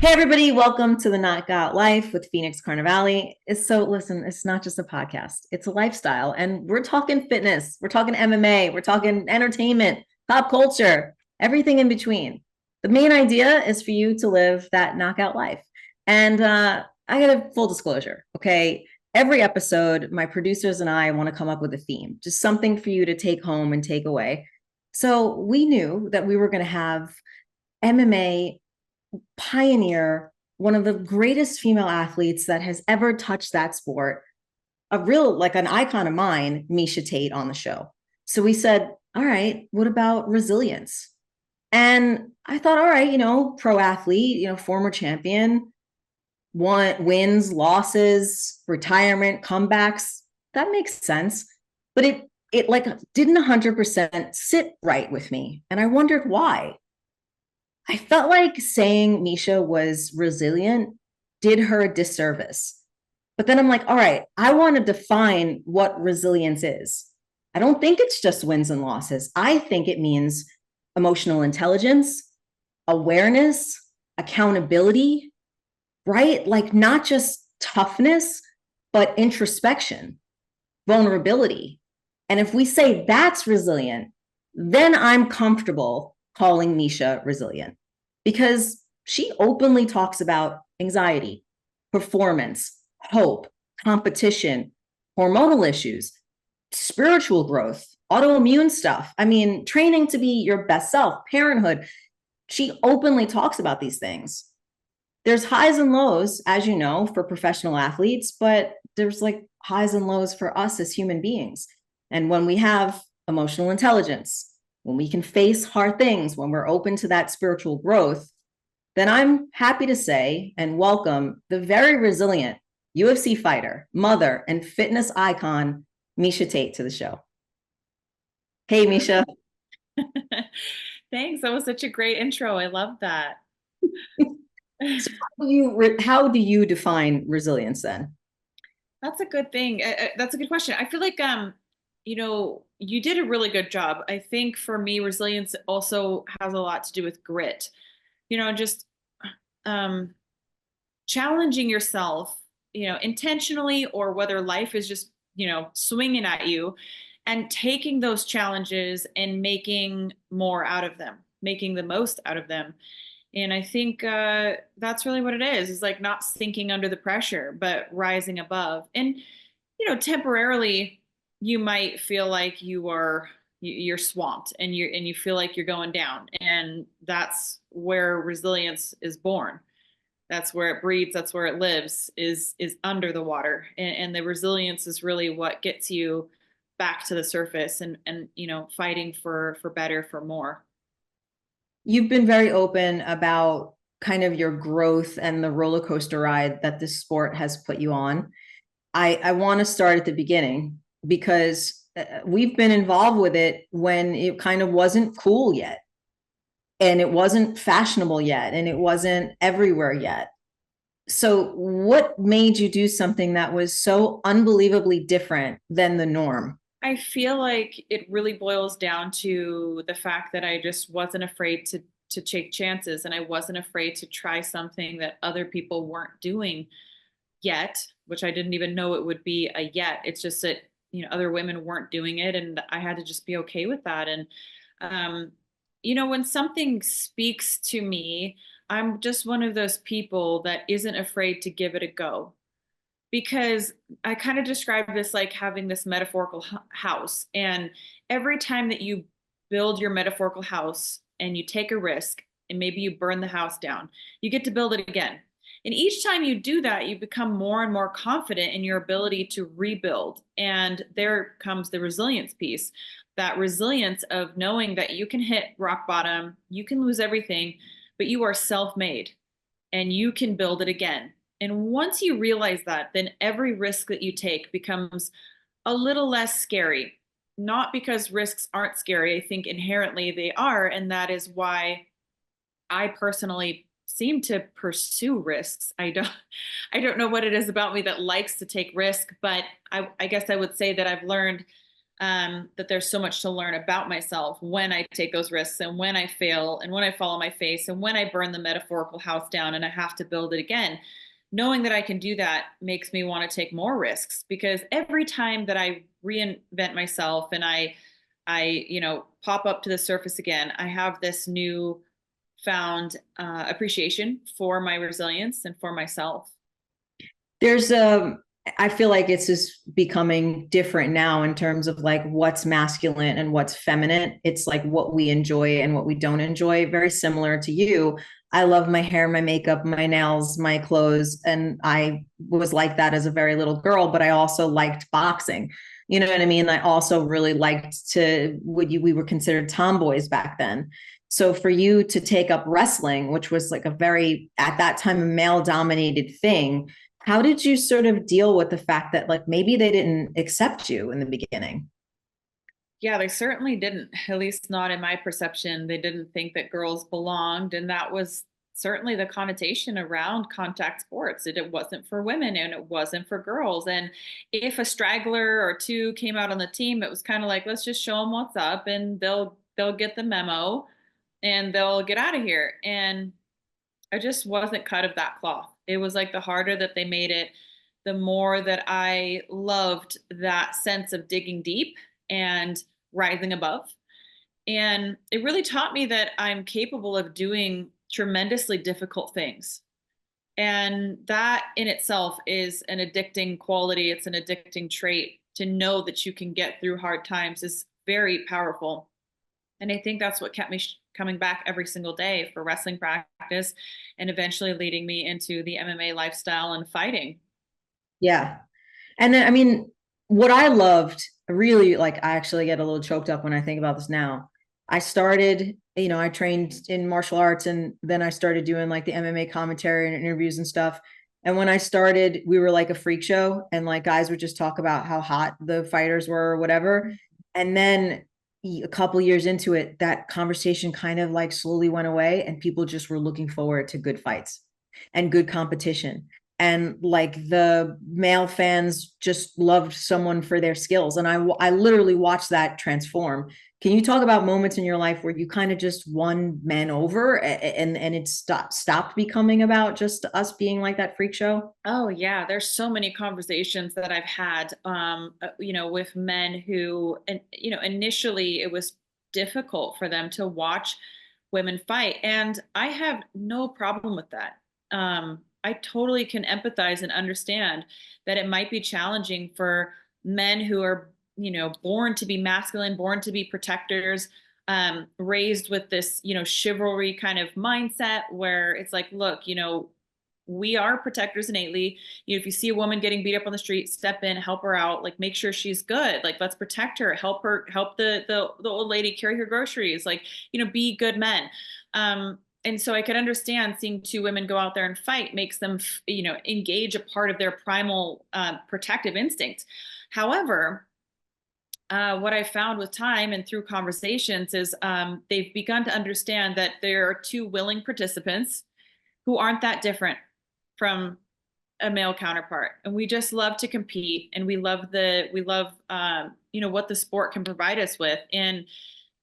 Hey everybody, welcome to the Knockout Life with Phoenix Carnevale. Listen, it's not just a podcast, it's a lifestyle. And we're talking fitness, we're talking MMA, we're talking entertainment, pop culture, everything in between. The main idea is for you to live that knockout life. And I got a full disclosure, okay? Every episode, my producers and I want to come up with a theme, just something for you to take home and take away. So we knew that we were going to have MMA pioneer, one of the greatest female athletes that has ever touched that sport, a real, like an icon of mine, Miesha Tate, on the show. So we said, all right, what about resilience? And I thought, all right, pro athlete, former champion, wins, losses, retirement, comebacks. That makes sense. But it like didn't 100% sit right with me. And I wondered why. I felt like saying Miesha was resilient did her a disservice. But then I'm like, all right, I want to define what resilience is. I don't think it's just wins and losses. I think it means emotional intelligence, awareness, accountability, right? Like not just toughness, but introspection, vulnerability. And if we say that's resilient, then I'm comfortable calling Miesha resilient because she openly talks about anxiety, performance, hope, competition, hormonal issues, spiritual growth, autoimmune stuff. I mean, training to be your best self, parenthood. She openly talks about these things. There's highs and lows, as you know, for professional athletes, but there's like highs and lows for us as human beings. And when we have emotional intelligence, when we can face hard things, when we're open to that spiritual growth, then I'm happy to say and welcome the very resilient UFC fighter, mother, and fitness icon, Miesha Tate, to the show. Hey, Miesha. Thanks. That was such a great intro. I love that. So how do you define resilience then? That's a good thing. That's a good question. I feel like you did a really good job. I think for me, resilience also has a lot to do with grit. Just um challenging yourself, intentionally or whether life is just, swinging at you and taking those challenges and making more out of them, making the most out of them. And I think that's really what it is like not sinking under the pressure, but rising above. And, temporarily you might feel like you're swamped and you feel like you're going down. And that's where resilience is born. That's where it breeds, that's where it lives, is under the water. And the resilience is really what gets you back to the surface and fighting for better, for more. You've been very open about kind of your growth and the roller coaster ride that this sport has put you on. I want to start at the beginning because we've been involved with it when it kind of wasn't cool yet, and it wasn't fashionable yet, and it wasn't everywhere yet. So, what made you do something that was so unbelievably different than the norm? I feel like it really boils down to the fact that I just wasn't afraid to take chances, and I wasn't afraid to try something that other people weren't doing yet, which I didn't even know it would be a yet. It's just that, other women weren't doing it, and I had to just be okay with that. And um, when something speaks to me, I'm just one of those people that isn't afraid to give it a go, because I kind of describe this like having this metaphorical house. And every time that you build your metaphorical house and you take a risk and maybe you burn the house down, you get to build it again. And each time you do that, you become more and more confident in your ability to rebuild. And there comes the resilience piece, that resilience of knowing that you can hit rock bottom, you can lose everything, but you are self made and you can build it again. And once you realize that, then every risk that you take becomes a little less scary. Not because risks aren't scary, I think inherently they are. And that is why I personally seem to pursue risks. I don't know what it is about me that likes to take risk, but I guess I would say that I've learned that there's so much to learn about myself when I take those risks and when I fail and when I fall on my face and when I burn the metaphorical house down and I have to build it again. Knowing that I can do that makes me want to take more risks, because every time that I reinvent myself and I pop up to the surface again, I have this new found appreciation for my resilience and for myself. There's a, I feel like it's just becoming different now in terms of like what's masculine and what's feminine. It's like what we enjoy and what we don't enjoy. Very similar to you. I love my hair, my makeup, my nails, my clothes. And I was like that as a very little girl, but I also liked boxing. You know what I mean? I also really liked to, we were considered tomboys back then. So for you to take up wrestling, which was like a very, at that time, a male dominated thing, how did you sort of deal with the fact that like maybe they didn't accept you in the beginning? Yeah, they certainly didn't, at least not in my perception. They didn't think that girls belonged. And that was certainly the connotation around contact sports. It wasn't for women and it wasn't for girls. And if a straggler or two came out on the team, it was kind of like, let's just show them what's up and they'll get the memo and they'll get out of here. And I just wasn't cut of that cloth. It was like the harder that they made it, the more that I loved that sense of digging deep and rising above. And it really taught me that I'm capable of doing tremendously difficult things. And that in itself is an addicting quality. It's an addicting trait. To know that you can get through hard times is very powerful. And I think that's what kept me coming back every single day for wrestling practice and eventually leading me into the MMA lifestyle and fighting. Yeah. And then, I mean, what I loved really, like, I actually get a little choked up when I think about this now. I started, I trained in martial arts and then I started doing like the MMA commentary and interviews and stuff. And when I started, we were like a freak show and like guys would just talk about how hot the fighters were or whatever. And then a couple years into it, that conversation kind of like slowly went away and people just were looking forward to good fights and good competition. And like the male fans just loved someone for their skills. And I literally watched that transform. Can you talk about moments in your life where you kind of just won men over and it stopped becoming about just us being like that freak show? Oh yeah, there's so many conversations that I've had, with men who, and initially it was difficult for them to watch women fight, and I have no problem with that. I totally can empathize and understand that it might be challenging for men who are, born to be masculine, born to be protectors, raised with this, chivalry kind of mindset where it's like, look, we are protectors innately. If you see a woman getting beat up on the street, step in, help her out, like make sure she's good. Like let's protect her, help her, help the old lady carry her groceries, like, be good men. And so I could understand seeing two women go out there and fight makes them, engage a part of their primal protective instinct. However, what I found with time and through conversations is they've begun to understand that there are two willing participants who aren't that different from a male counterpart, and we just love to compete, and we love what the sport can provide us with, and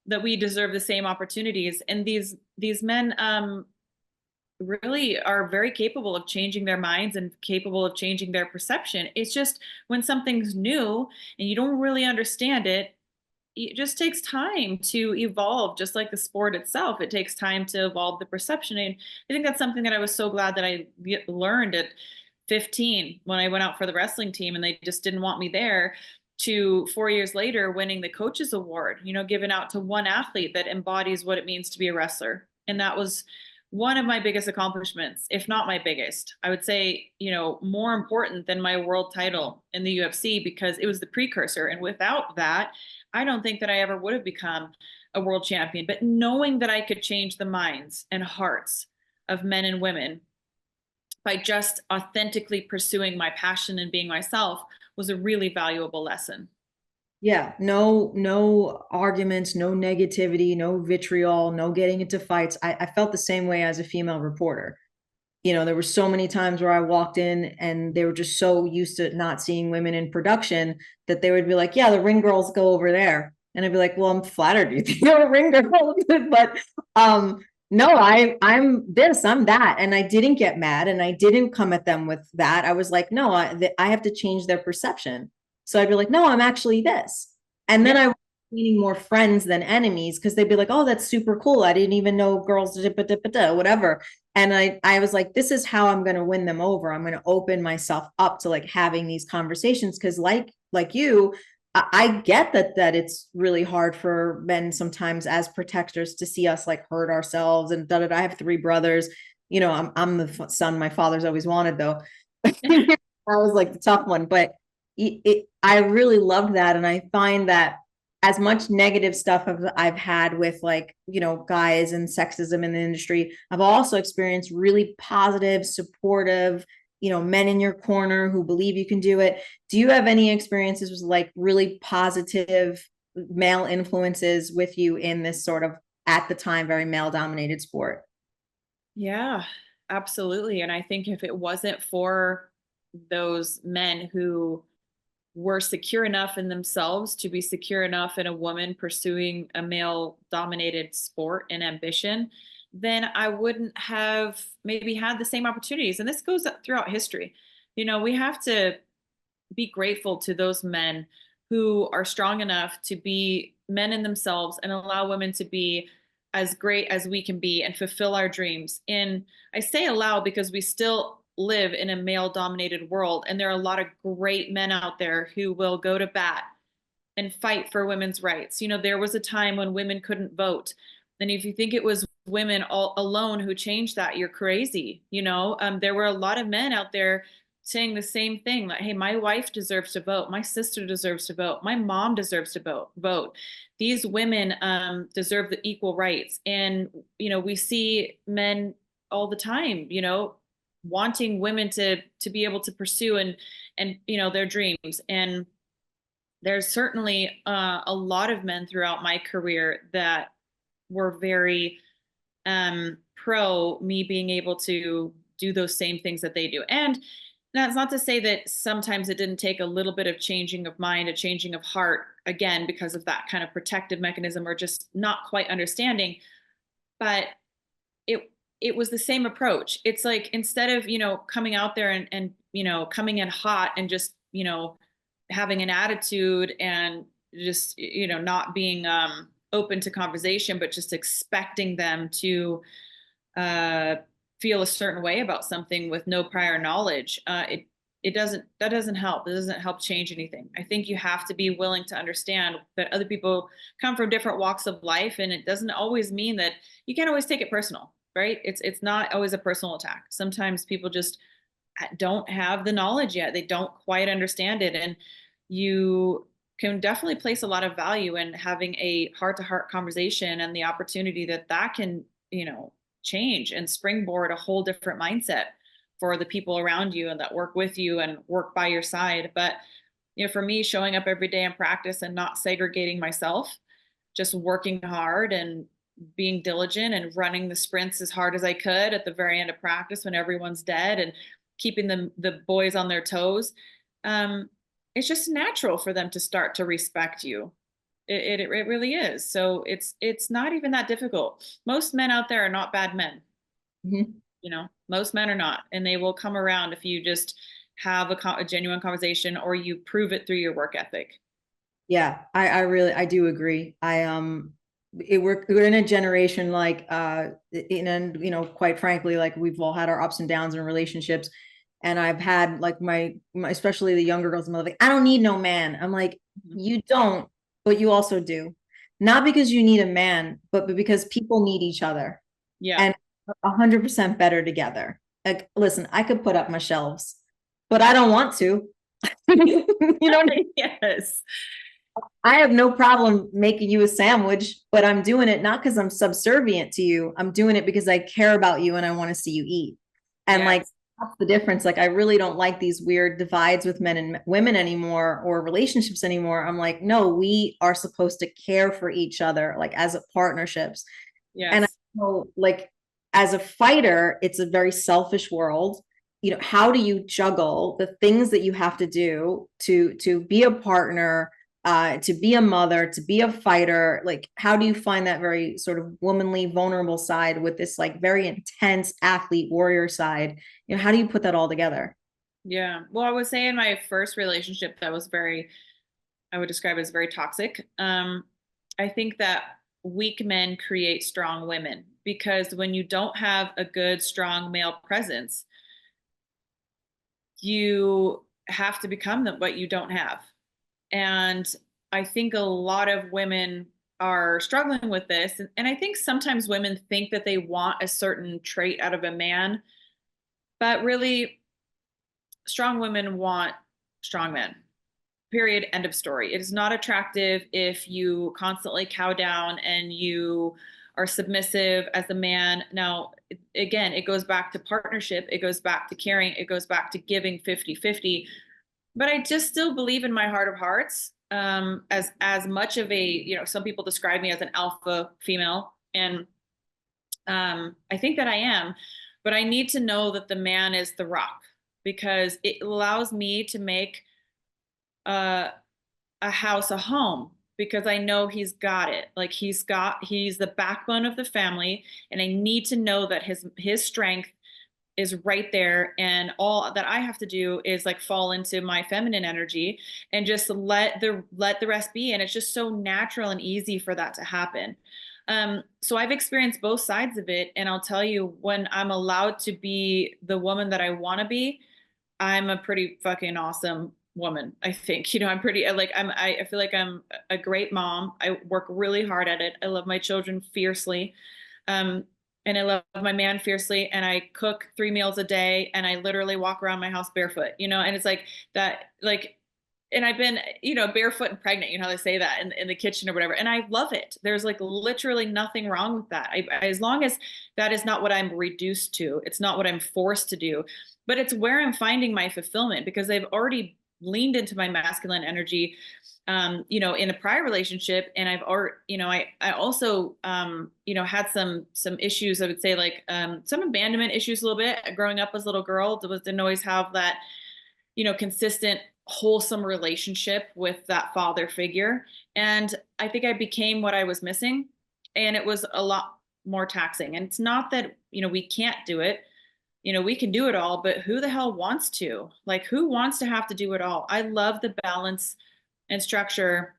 that we deserve the same opportunities. And these men really are very capable of changing their minds and capable of changing their perception. It's just when something's new and you don't really understand it, it just takes time to evolve, just like the sport itself. It takes time to evolve the perception. And I think that's something that I was so glad that I learned at 15 when I went out for the wrestling team and they just didn't want me there, to 4 years later winning the coaches award, given out to one athlete that embodies what it means to be a wrestler. And that was one of my biggest accomplishments, if not my biggest. I would say, more important than my world title in the UFC, because it was the precursor. And without that, I don't think that I ever would have become a world champion. But knowing that I could change the minds and hearts of men and women by just authentically pursuing my passion and being myself was a really valuable lesson. Yeah, no arguments, no negativity, no vitriol, no getting into fights. I felt the same way as a female reporter. There were so many times where I walked in and they were just so used to not seeing women in production that they would be like, yeah, the ring girls go over there. And I'd be like, well, I'm flattered you think you're a ring girl. But no, I'm this, I'm that. And I didn't get mad and I didn't come at them with that. I was like, no, I have to change their perception. So I'd be like, no, I'm actually this. And then I was meeting more friends than enemies because they'd be like, oh, that's super cool. I didn't even know girls, whatever. And I was like, this is how I'm going to win them over. I'm going to open myself up to like having these conversations. Cause like you, I get that it's really hard for men sometimes as protectors to see us like hurt ourselves and da da da. I have three brothers. I'm the son my father's always wanted though. I was like the tough one, but I really loved that. And I find that as much negative stuff I've had with like, guys and sexism in the industry, I've also experienced really positive, supportive, men in your corner who believe you can do it. Do you have any experiences with like really positive male influences with you in this sort of, at the time, very male dominated sport? Yeah, absolutely. And I think if it wasn't for those men who were secure enough in themselves to be secure enough in a woman pursuing a male dominated sport and ambition, then I wouldn't have maybe had the same opportunities. And this goes throughout history. We have to be grateful to those men who are strong enough to be men in themselves and allow women to be as great as we can be and fulfill our dreams. And I say allow because we still live in a male dominated world. And there are a lot of great men out there who will go to bat and fight for women's rights. There was a time when women couldn't vote. And if you think it was women all alone who changed that, you're crazy. There were a lot of men out there saying the same thing, like, hey, my wife deserves to vote, my sister deserves to vote, my mom deserves to vote. These women deserve the equal rights. And we see men all the time, wanting women to be able to pursue and their dreams. And there's certainly a lot of men throughout my career that were very pro me being able to do those same things that they do. And that's not to say that sometimes it didn't take a little bit of changing of mind, a changing of heart, again, because of that kind of protective mechanism or just not quite understanding. But it was the same approach. It's like, instead of, coming out there and coming in hot and just, having an attitude and just, not being open to conversation, but just expecting them to feel a certain way about something with no prior knowledge. That doesn't help. It doesn't help change anything. I think you have to be willing to understand that other people come from different walks of life, and it doesn't always mean that you can't always take it personal, right? It's not always a personal attack. Sometimes people just don't have the knowledge yet. They don't quite understand it. And you can definitely place a lot of value in having a heart-to-heart conversation and the opportunity that can, change and springboard a whole different mindset for the people around you and that work with you and work by your side. But, for me, showing up every day in practice and not segregating myself, just working hard and being diligent and running the sprints as hard as I could at the very end of practice when everyone's dead and keeping the boys on their toes. It's just natural for them to start to respect you. It really is. So it's not even that difficult. Most men out there are not bad men. Mm-hmm. Most men are not, and they will come around if you just have a genuine conversation or you prove it through your work ethic. Yeah, I do agree. We're in a generation like quite frankly, like we've all had our ups and downs in relationships. And I've had like my especially the younger girls, like, I don't need no man. I'm like, you don't, but you also do. Not because you need a man, but because people need each other. Yeah. And 100% better together. Like, listen, I could put up my shelves, but I don't want to. You know what I mean? Yes. I have no problem making you a sandwich, but I'm doing it not because I'm subservient to you. I'm doing it because I care about you and I want to see you eat. And like, that's the difference. Like, I really don't like these weird divides with men and women anymore or relationships anymore. I'm like, no, we are supposed to care for each other, like as partnerships. Yes. And I know, like, as a fighter, it's a very selfish world. You know, how do you juggle the things that you have to do to be a partner, to be a mother, to be a fighter? Like, how do you find that very sort of womanly, vulnerable side with this like very intense athlete warrior side? You know, how do you put that all together? Yeah. Well, I would say in my first relationship that was very, I would describe as very toxic. I think that weak men create strong women because when you don't have a good, strong male presence, you have to become what you don't have. And I think a lot of women are struggling with this. And I think sometimes women think that they want a certain trait out of a man, but really, strong women want strong men. Period. End of story. It is not attractive if you constantly cow down and you are submissive as a man. Now, again, it goes back to partnership. It goes back to caring. It goes back to giving 50-50. But I just still believe in my heart of hearts, as much of a, some people describe me as an alpha female. And I think that I am, but I need to know that the man is the rock because it allows me to make uh, a house, a home, because I know he's got it. Like he's the backbone of the family, and I need to know that his strength is right there, and all that I have to do is like fall into my feminine energy and just let the rest be, and it's just so natural and easy for that to happen. So I've experienced both sides of it, and I'll tell you, when I'm allowed to be the woman that I want to be, I'm a pretty fucking awesome woman. I think, I'm pretty like I feel like I'm a great mom. I work really hard at it. I love my children fiercely. Um, and I love my man fiercely. And I cook 3 meals a day and I literally walk around my house barefoot, and it's like that, like, and I've been, barefoot and pregnant, how they say that in the kitchen or whatever. And I love it. There's like literally nothing wrong with that. As long as that is not what I'm reduced to, it's not what I'm forced to do, but it's where I'm finding my fulfillment because I've already leaned into my masculine energy, in a prior relationship. And I've already, I also, had some issues, I would say like, some abandonment issues a little bit growing up as a little girl. Didn't always have that, consistent, wholesome relationship with that father figure. And I think I became what I was missing. And it was a lot more taxing. And it's not that, we can't do it. We can do it all, but who the hell wants to? Like, who wants to have to do it all? I love the balance and structure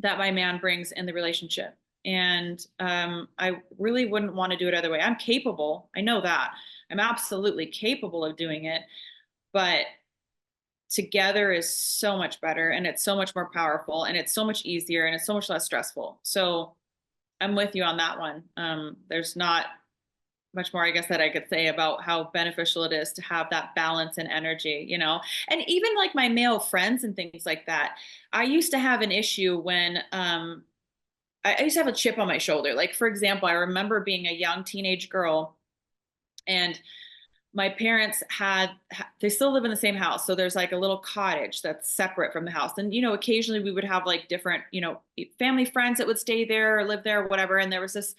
that my man brings in the relationship. And I really wouldn't want to do it other way. I'm capable. I know that. I'm absolutely capable of doing it. But together is so much better and it's so much more powerful and it's so much easier and it's so much less stressful. So I'm with you on that one. There's not much more, I guess, that I could say about how beneficial it is to have that balance and energy, and even like my male friends and things like that. I used to have an issue when, I used to have a chip on my shoulder. Like, for example, I remember being a young teenage girl and my parents they still live in the same house. So there's like a little cottage that's separate from the house. And, occasionally we would have like different, family friends that would stay there or live there or whatever. And there was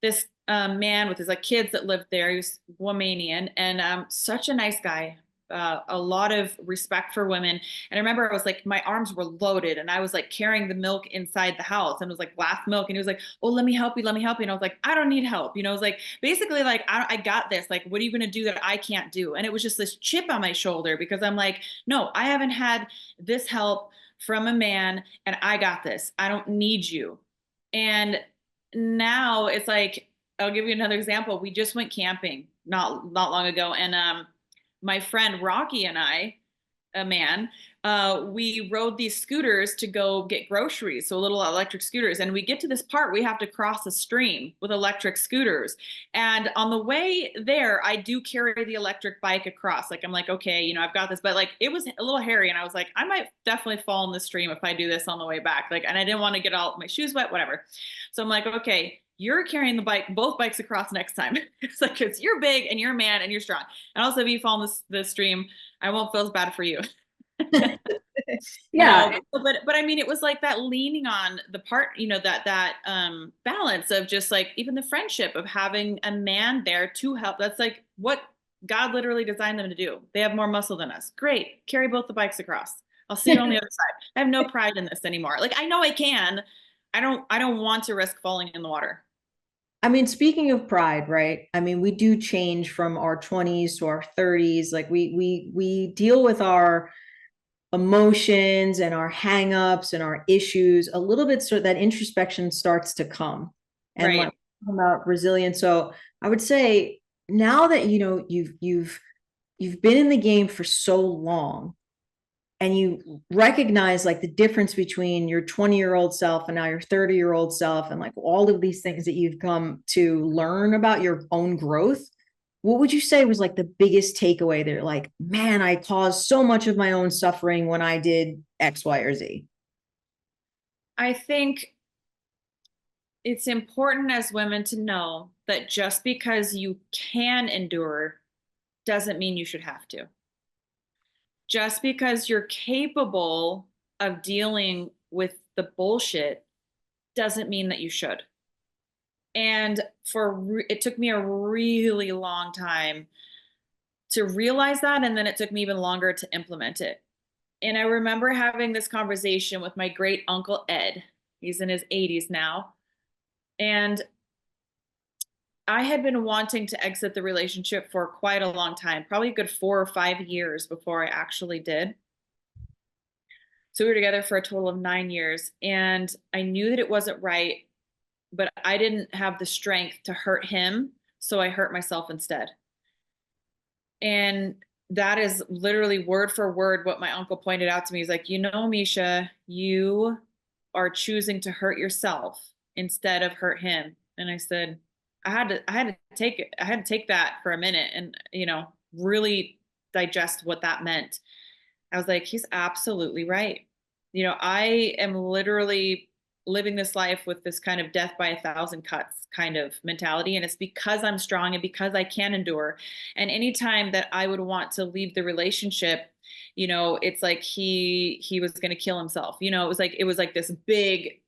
this man with his like kids that lived there. He was Womanian and such a nice guy. A lot of respect for women. And I remember I was like, my arms were loaded and I was like carrying the milk inside the house and it was like glass milk. And he was like, oh, let me help you. Let me help you. And I was like, I don't need help. It was like, basically like, I got this. Like, what are you going to do that I can't do? And it was just this chip on my shoulder because I'm like, no, I haven't had this help from a man and I got this. I don't need you. And now it's like, I'll give you another example. We just went camping not long ago. And, my friend Rocky and I, a man, we rode these scooters to go get groceries, so little electric scooters. And we get to this part, we have to cross a stream with electric scooters. And on the way there, I do carry the electric bike across. Like, I'm like, okay, I've got this. But like, it was a little hairy. And I was like, I might definitely fall in the stream if I do this on the way back. Like, and I didn't want to get all my shoes wet, whatever. So I'm like, okay, you're carrying both bikes across next time. It's like, because you're big and you're a man and you're strong. And also, if you fall in the stream, I won't feel as bad for you. Yeah. But I mean, it was like that leaning on the part, that balance of just like even the friendship of having a man there to help. That's like what God literally designed them to do. They have more muscle than us. Great. Carry both the bikes across. I'll see you on the other side. I have no pride in this anymore. Like I know I can. I don't want to risk falling in the water. I mean, speaking of pride, right? I mean, we do change from our 20s to our 30s. Like we deal with our emotions and our hangups and our issues a little bit, so that introspection starts to come. And like Right. about resilience. So I would say now that you've been in the game for so long, and you recognize like the difference between your 20-year-old self and now your 30-year-old self, and like all of these things that you've come to learn about your own growth, what would you say was like the biggest takeaway that you're like, man, I caused so much of my own suffering when I did X, Y, or Z? I think it's important as women to know that just because you can endure doesn't mean you should have to. Just because you're capable of dealing with the bullshit doesn't mean that you should. And it took me a really long time to realize that. And then it took me even longer to implement it. And I remember having this conversation with my great uncle Ed. He's in his 80s now. And I had been wanting to exit the relationship for quite a long time, probably a good 4 or 5 years before I actually did. So we were together for a total of 9 years, and I knew that it wasn't right, but I didn't have the strength to hurt him. So I hurt myself instead. And that is literally word for word what my uncle pointed out to me. He's like, Miesha, you are choosing to hurt yourself instead of hurt him. And I said, I had to take that for a minute and, really digest what that meant. I was like, he's absolutely right. I am literally living this life with this kind of death by 1,000 cuts kind of mentality. And it's because I'm strong and because I can endure. And anytime that I would want to leave the relationship, it's like he was going to kill himself. It was like this big,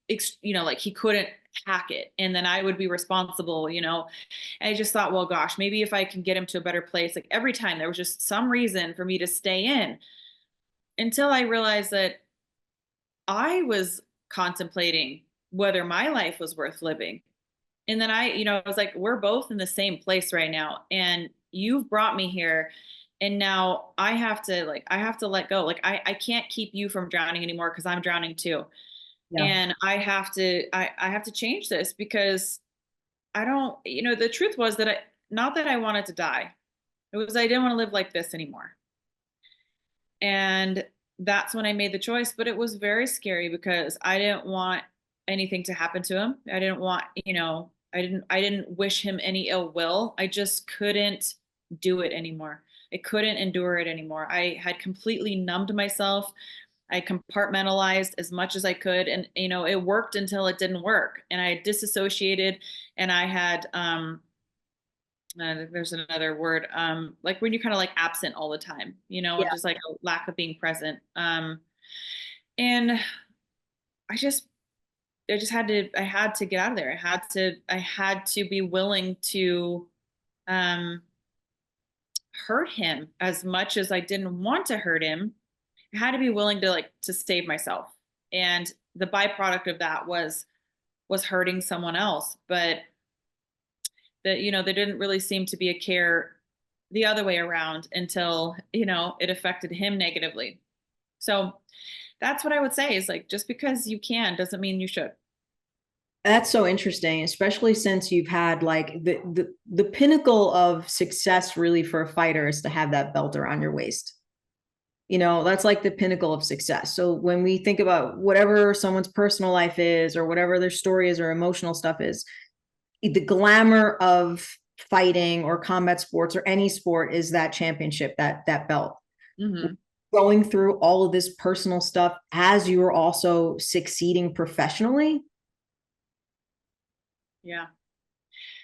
like he couldn't hack it. And then I would be responsible, and I just thought, well, gosh, maybe if I can get him to a better place, like every time there was just some reason for me to stay in, until I realized that I was contemplating whether my life was worth living. And then I was like, we're both in the same place right now. And you've brought me here. And now I have to let go. Like I can't keep you from drowning anymore because I'm drowning too. Yeah. And I have to change this because I don't, the truth was that not that I wanted to die. It was I didn't want to live like this anymore. And that's when I made the choice. But it was very scary because I didn't want anything to happen to him. I didn't want, I didn't wish him any ill will. I just couldn't do it anymore. I couldn't endure it anymore. I had completely numbed myself. I compartmentalized as much as I could. And, it worked until it didn't work. And I disassociated and I had, there's another word, like when you're kind of like absent all the time, Yeah. just like a lack of being present. And I just, I had to get out of there. I had to be willing to, um, hurt him as much as I didn't want to hurt him. I had to be willing to save myself. And the byproduct of that was hurting someone else. But that, there didn't really seem to be a care the other way around until, it affected him negatively. So that's what I would say is like, just because you can doesn't mean you should. That's so interesting, especially since you've had like the pinnacle of success really for a fighter is to have that belt around your waist. That's like the pinnacle of success. So when we think about whatever someone's personal life is or whatever their story is or emotional stuff is, the glamour of fighting or combat sports or any sport is that championship, that belt. Hmm. Going through all of this personal stuff as you are also succeeding professionally. Yeah.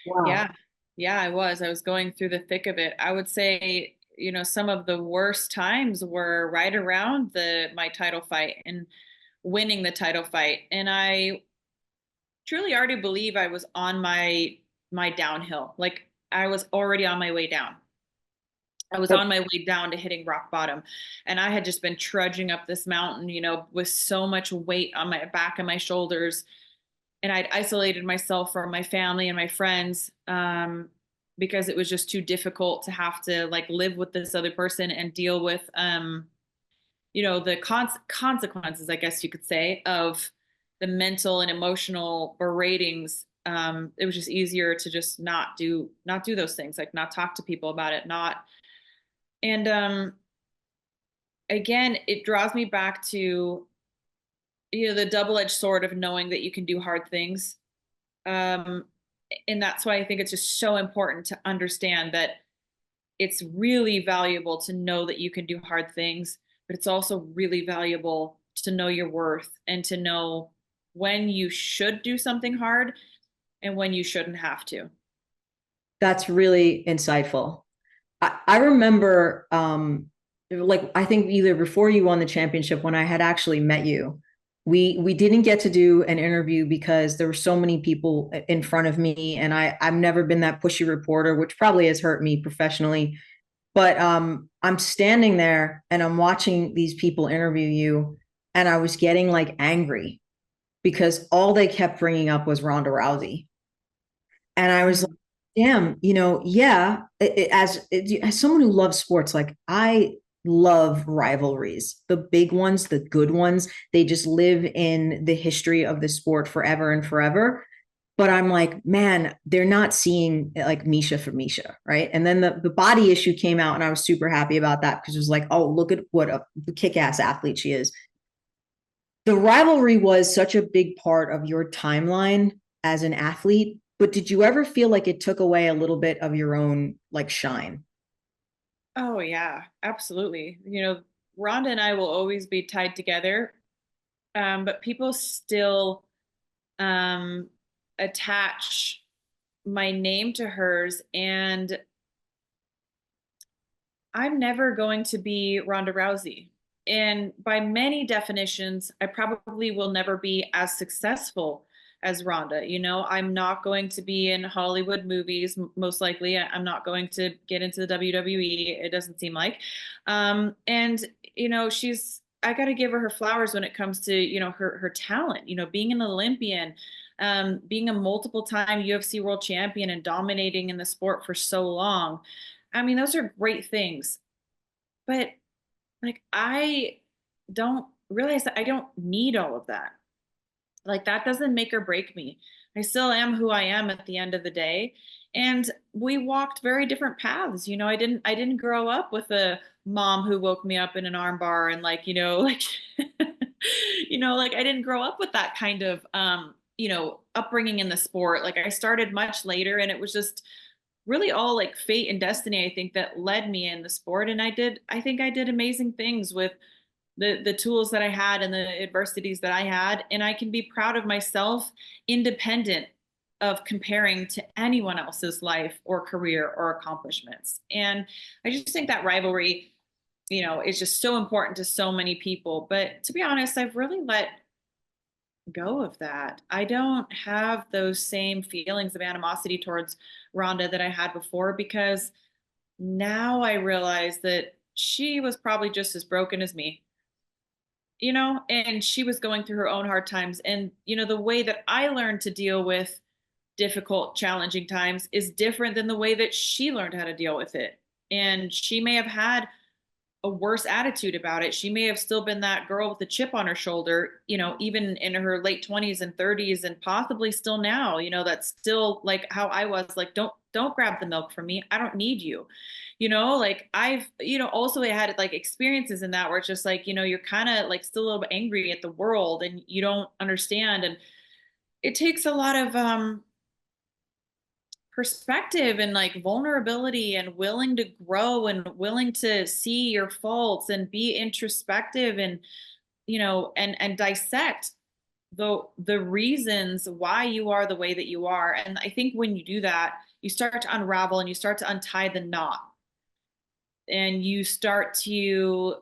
Wow. Yeah. Yeah, I was going through the thick of it. I would say some of the worst times were right around my title fight and winning the title fight. And I truly already believe I was on my downhill. Like I was already on my way down. I was on my way down to hitting rock bottom. And I had just been trudging up this mountain, with so much weight on my back and my shoulders. And I'd isolated myself from my family and my friends, because it was just too difficult to have to like live with this other person and deal with, the consequences, I guess you could say, of the mental and emotional beratings. It was just easier to just not do those things, like not talk to people about it, not. And again, it draws me back to, the double-edged sword of knowing that you can do hard things. Um, and that's why I think it's just so important to understand that it's really valuable to know that you can do hard things, but it's also really valuable to know your worth and to know when you should do something hard and when you shouldn't have to. That's really insightful. I remember, like, I think either before you won the championship, when I had actually met you, we didn't get to do an interview because there were so many people in front of me, and I've never been that pushy reporter, which probably has hurt me professionally. But I'm standing there and I'm watching these people interview you, and I was getting like angry because all they kept bringing up was Ronda Rousey. And I was like, damn, yeah, as someone who loves sports, like I love rivalries, the big ones, the good ones. They just live in the history of the sport forever and forever. But I'm like, man, they're not seeing like Miesha for Miesha, right? And then the body issue came out, and I was super happy about that because it was like, oh, look at what a kick-ass athlete she is. The rivalry was such a big part of your timeline as an athlete, but did you ever feel like it took away a little bit of your own like shine? Oh yeah, absolutely. Rhonda and I will always be tied together, but people still um, attach my name to hers, and I'm never going to be Ronda Rousey. And by many definitions, I probably will never be as successful as Ronda. I'm not going to be in Hollywood movies, most likely. I'm not going to get into the WWE. It doesn't seem like. And, I got to give her flowers when it comes to, her talent, being an Olympian, being a multiple time UFC world champion and dominating in the sport for so long. I mean, those are great things, but like I don't realize that I don't need all of that. Like that doesn't make or break me. I still am who I am at the end of the day. And we walked very different paths. I didn't grow up with a mom who woke me up in an arm bar and like, like like I didn't grow up with that kind of upbringing in the sport. Like I started much later, and it was just really all like fate and destiny, I think, that led me in the sport. And I think I did amazing things with the tools that I had and the adversities that I had. And I can be proud of myself, independent of comparing to anyone else's life or career or accomplishments. And I just think that rivalry, is just so important to so many people. But to be honest, I've really let go of that. I don't have those same feelings of animosity towards Rhonda that I had before, because now I realize that she was probably just as broken as me, and she was going through her own hard times. And, the way that I learned to deal with difficult, challenging times is different than the way that she learned how to deal with it. And she may have had a worse attitude about it. She may have still been that girl with the chip on her shoulder, even in her late 20s and 30s, and possibly still now, that's still like how I was. Like, don't grab the milk from me. I don't need you. Like I've, also had like experiences in that where it's just like, you're kind of like still a little bit angry at the world and you don't understand. And it takes a lot of perspective and like vulnerability and willing to grow and willing to see your faults and be introspective and and dissect the reasons why you are the way that you are. And I think when you do that, you start to unravel and you start to untie the knot. and you start to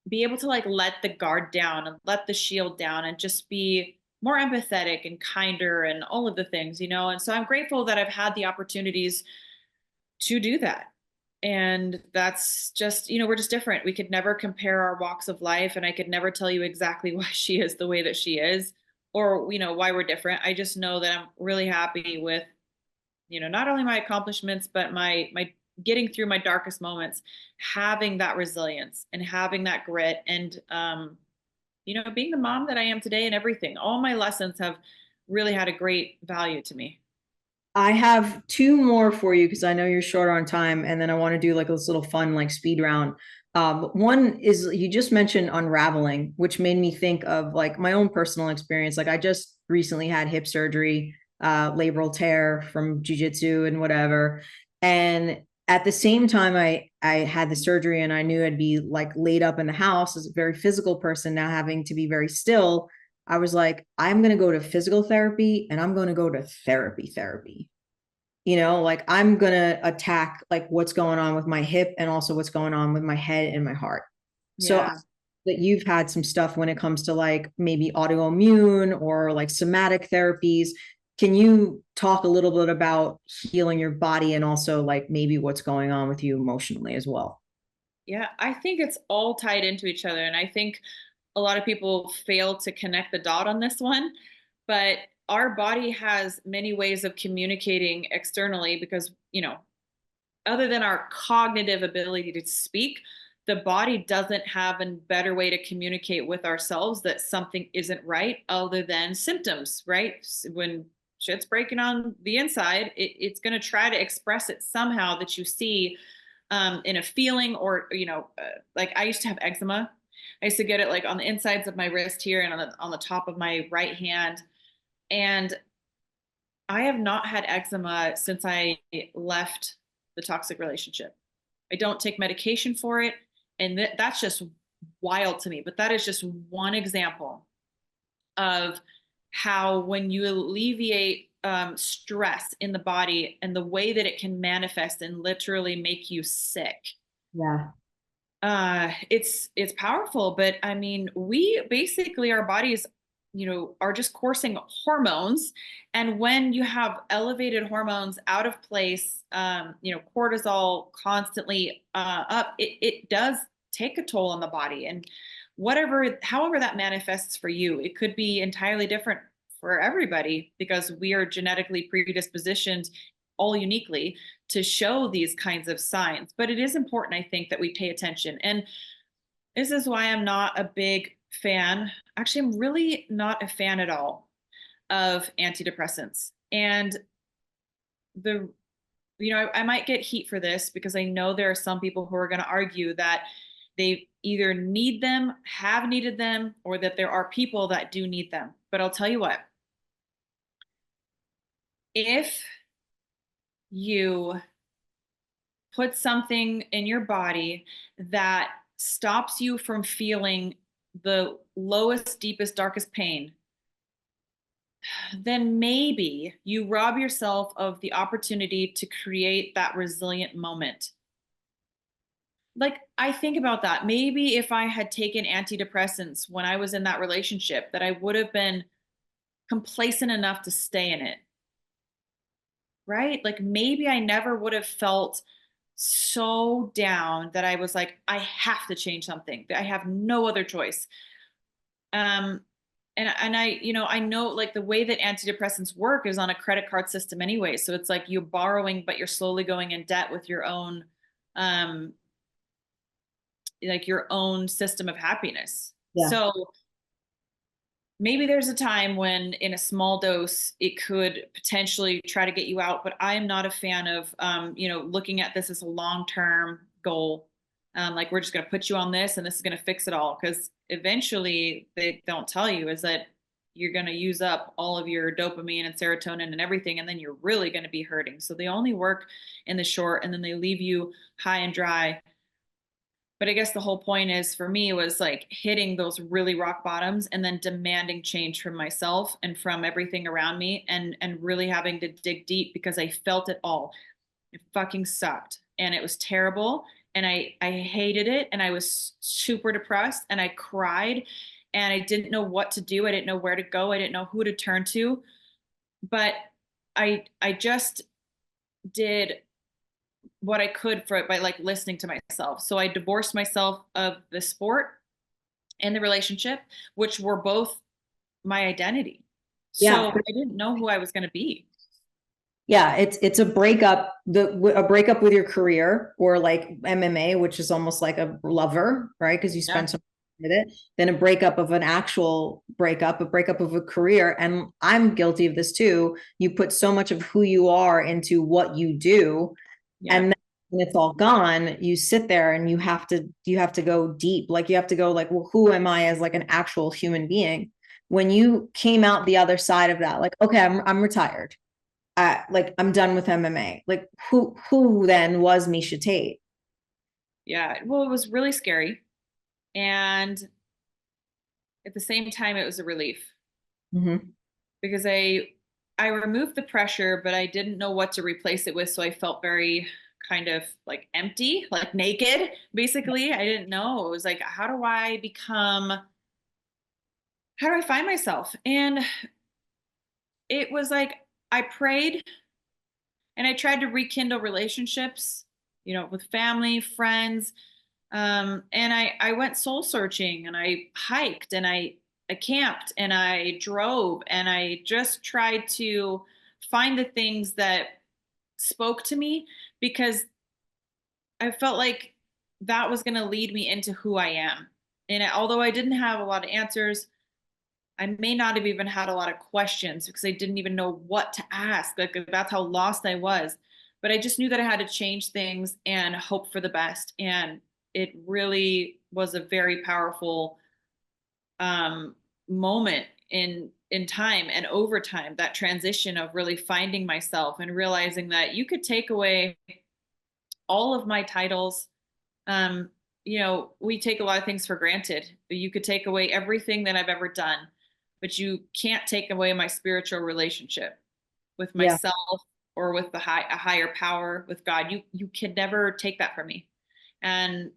be able to like let the guard down and let the shield down and just be more empathetic and kinder and all of the things, you know? And so I'm grateful that I've had the opportunities to do that. And that's just, you know, we're just different. We could never compare our walks of life. And I could never tell you exactly why she is the way that she is or, you know, why we're different. I just know that I'm really happy with, you know, not only my accomplishments, but my getting through my darkest moments, having that resilience and having that grit and, you know, being the mom that I am today and everything. All my lessons have really had a great value to me. I have two more for you because I know you're short on time, and then I want to do like this little fun like speed round. One is you just mentioned unraveling, which made me think of like my own personal experience. Like I just recently had hip surgery, labral tear from jujitsu and whatever, and at the same time I had the surgery and I knew I'd be like laid up in the house as a very physical person now having to be very still. I was like, I'm going to go to physical therapy and I'm going to go to therapy. You know, like I'm going to attack like what's going on with my hip and also what's going on with my head and my heart. So Yeah. that you've had some stuff when it comes to like maybe autoimmune or like somatic therapies. Can you talk a little bit about healing your body and also like maybe what's going on with you emotionally as well? Yeah. I think it's all tied into each other. And I think a lot of people fail to connect the dot on this one, but our body has many ways of communicating externally because, you know, other than our cognitive ability to speak, the body doesn't have a better way to communicate with ourselves that something isn't right other than symptoms, right? When shit's breaking on the inside, it's going to try to express it somehow that you see in a feeling or, you know, like I used to have eczema. I used to get it like on the insides of my wrist here and on the top of my right hand. And I have not had eczema since I left the toxic relationship. I don't take medication for it. And that's just wild to me. But that is just one example of how, when you alleviate stress in the body and the way that it can manifest and literally make you sick, Yeah. it's powerful. But I mean, we basically, our bodies, you know, are just coursing hormones, and when you have elevated hormones out of place, you know, cortisol constantly up, it does take a toll on the body. And whatever, however that manifests for you, it could be entirely different for everybody because we are genetically predispositioned all uniquely to show these kinds of signs. But it is important, I think, that we pay attention. And this is why I'm not a big fan. Actually, I'm really not a fan at all of antidepressants. And the, you know, I might get heat for this because I know there are some people who are going to argue that they either need them, have needed them, or that there are people that do need them. But I'll tell you what, if you put something in your body that stops you from feeling the lowest, deepest, darkest pain, then maybe you rob yourself of the opportunity to create that resilient moment. Like, I think about that. Maybe if I had taken antidepressants when I was in that relationship, that I would have been complacent enough to stay in it, right? Like, maybe I never would have felt so down that I was like, I have to change something. I have no other choice. Um, and I, you know, I know like the way that antidepressants work is on a credit card system anyway. So it's like you're borrowing, but you're slowly going in debt with your own, um, like your own system of happiness. Yeah. So maybe there's a time when in a small dose it could potentially try to get you out, but I am not a fan of you know, looking at this as a long-term goal. Like we're just going to put you on this and this is going to fix it all, because eventually they don't tell you is that you're going to use up all of your dopamine and serotonin and everything, and then you're really going to be hurting. So they only work in the short and then they leave you high and dry. But I guess the whole point is for me was like hitting those really rock bottoms and then demanding change from myself and from everything around me, and really having to dig deep because I felt it all. It fucking sucked and it was terrible. and I hated it, and I was super depressed, and I cried, and I didn't know what to do. I didn't know where to go. I didn't know who to turn to, but I just did what I could for it by like listening to myself. So I divorced myself of the sport and the relationship, which were both my identity. Yeah. So I didn't know who I was going to be. Yeah, it's a breakup, a breakup with your career, or like MMA, which is almost like a lover, right? Because you Yeah. spend so much with it. Then a breakup of an actual breakup, a breakup of a career. And I'm guilty of this too. You put so much of who you are into what you do, Yeah. and then when it's all gone, you sit there and you have to go deep. Like you have to go like, well, who am I as like an actual human being? When you came out the other side of that, like, okay, I'm retired, like I'm done with MMA. Like who then was Miesha Tate? Yeah. Well, it was really scary. And at the same time, it was a relief Mm-hmm. because I removed the pressure, but I didn't know what to replace it with. So I felt very kind of like empty, like naked, basically. I didn't know. It was like, how do I find myself? And it was like I prayed and I tried to rekindle relationships, with family, friends. And I went soul searching, and I hiked, and I camped, and I drove, and I just tried to find the things that spoke to me, because I felt like that was going to lead me into who I am. And although I didn't have a lot of answers, I may not have even had a lot of questions because I didn't even know what to ask. Like that's how lost I was. But I just knew that I had to change things and hope for the best. And it really was a very powerful um, moment in time and over time. That transition of really finding myself and realizing that you could take away all of my titles. um, we take a lot of things for granted. You could take away everything that I've ever done, but you can't take away my spiritual relationship with Yeah. myself or with a higher power, with God. You can never take that from me. And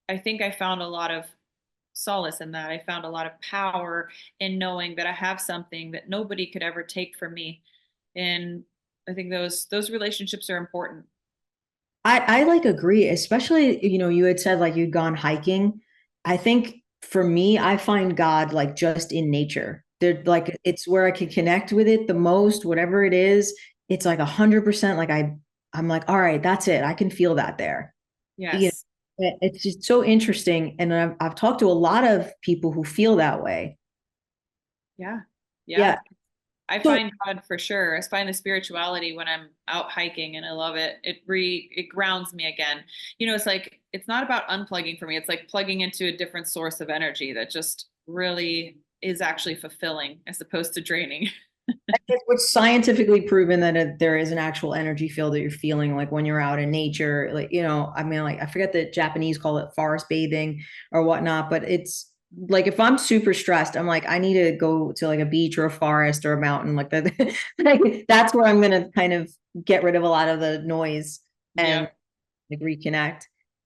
I think I found a lot of solace in that. I found a lot of power in knowing that I have something that nobody could ever take from me. And I think those relationships are important. I like agree, especially, you had said like you'd gone hiking. I think for me, I find God like just in nature. They're like it's where I can connect with it the most, whatever it is. It's like 100% like I'm like, all right, that's it. I can feel that there. You Yes. know, it's just so interesting. And I've talked to a lot of people who feel that way. Yeah. Yeah. Yeah. I So find God for sure. I find the spirituality when I'm out hiking, and I love it. It grounds me again. It's like it's not about unplugging for me. It's like plugging into a different source of energy that just really is actually fulfilling as opposed to draining. it's scientifically proven that there is an actual energy field that you're feeling like when you're out in nature. Like, I mean, like I forget the Japanese call it forest bathing or whatnot, but it's like if I'm super stressed, I'm like, I need to go to like a beach or a forest or a mountain like that. Like, that's where I'm gonna kind of get rid of a lot of the noise and Yep. like reconnect.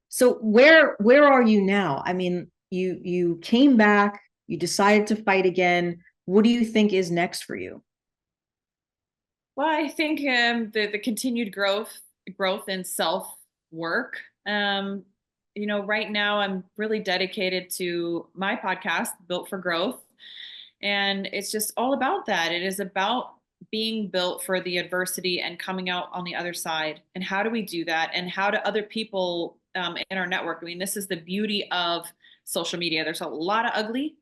So where are you now? I mean, you came back, you decided to fight again. What do you think is next for you? Well, I think the continued growth in self work. Right now I'm really dedicated to my podcast, Built for Growth, and it's just all about that. It is about being built for the adversity and coming out on the other side. And how do we do that? And how do other people in our network? I mean, this is the beauty of social media. There's a lot of ugly,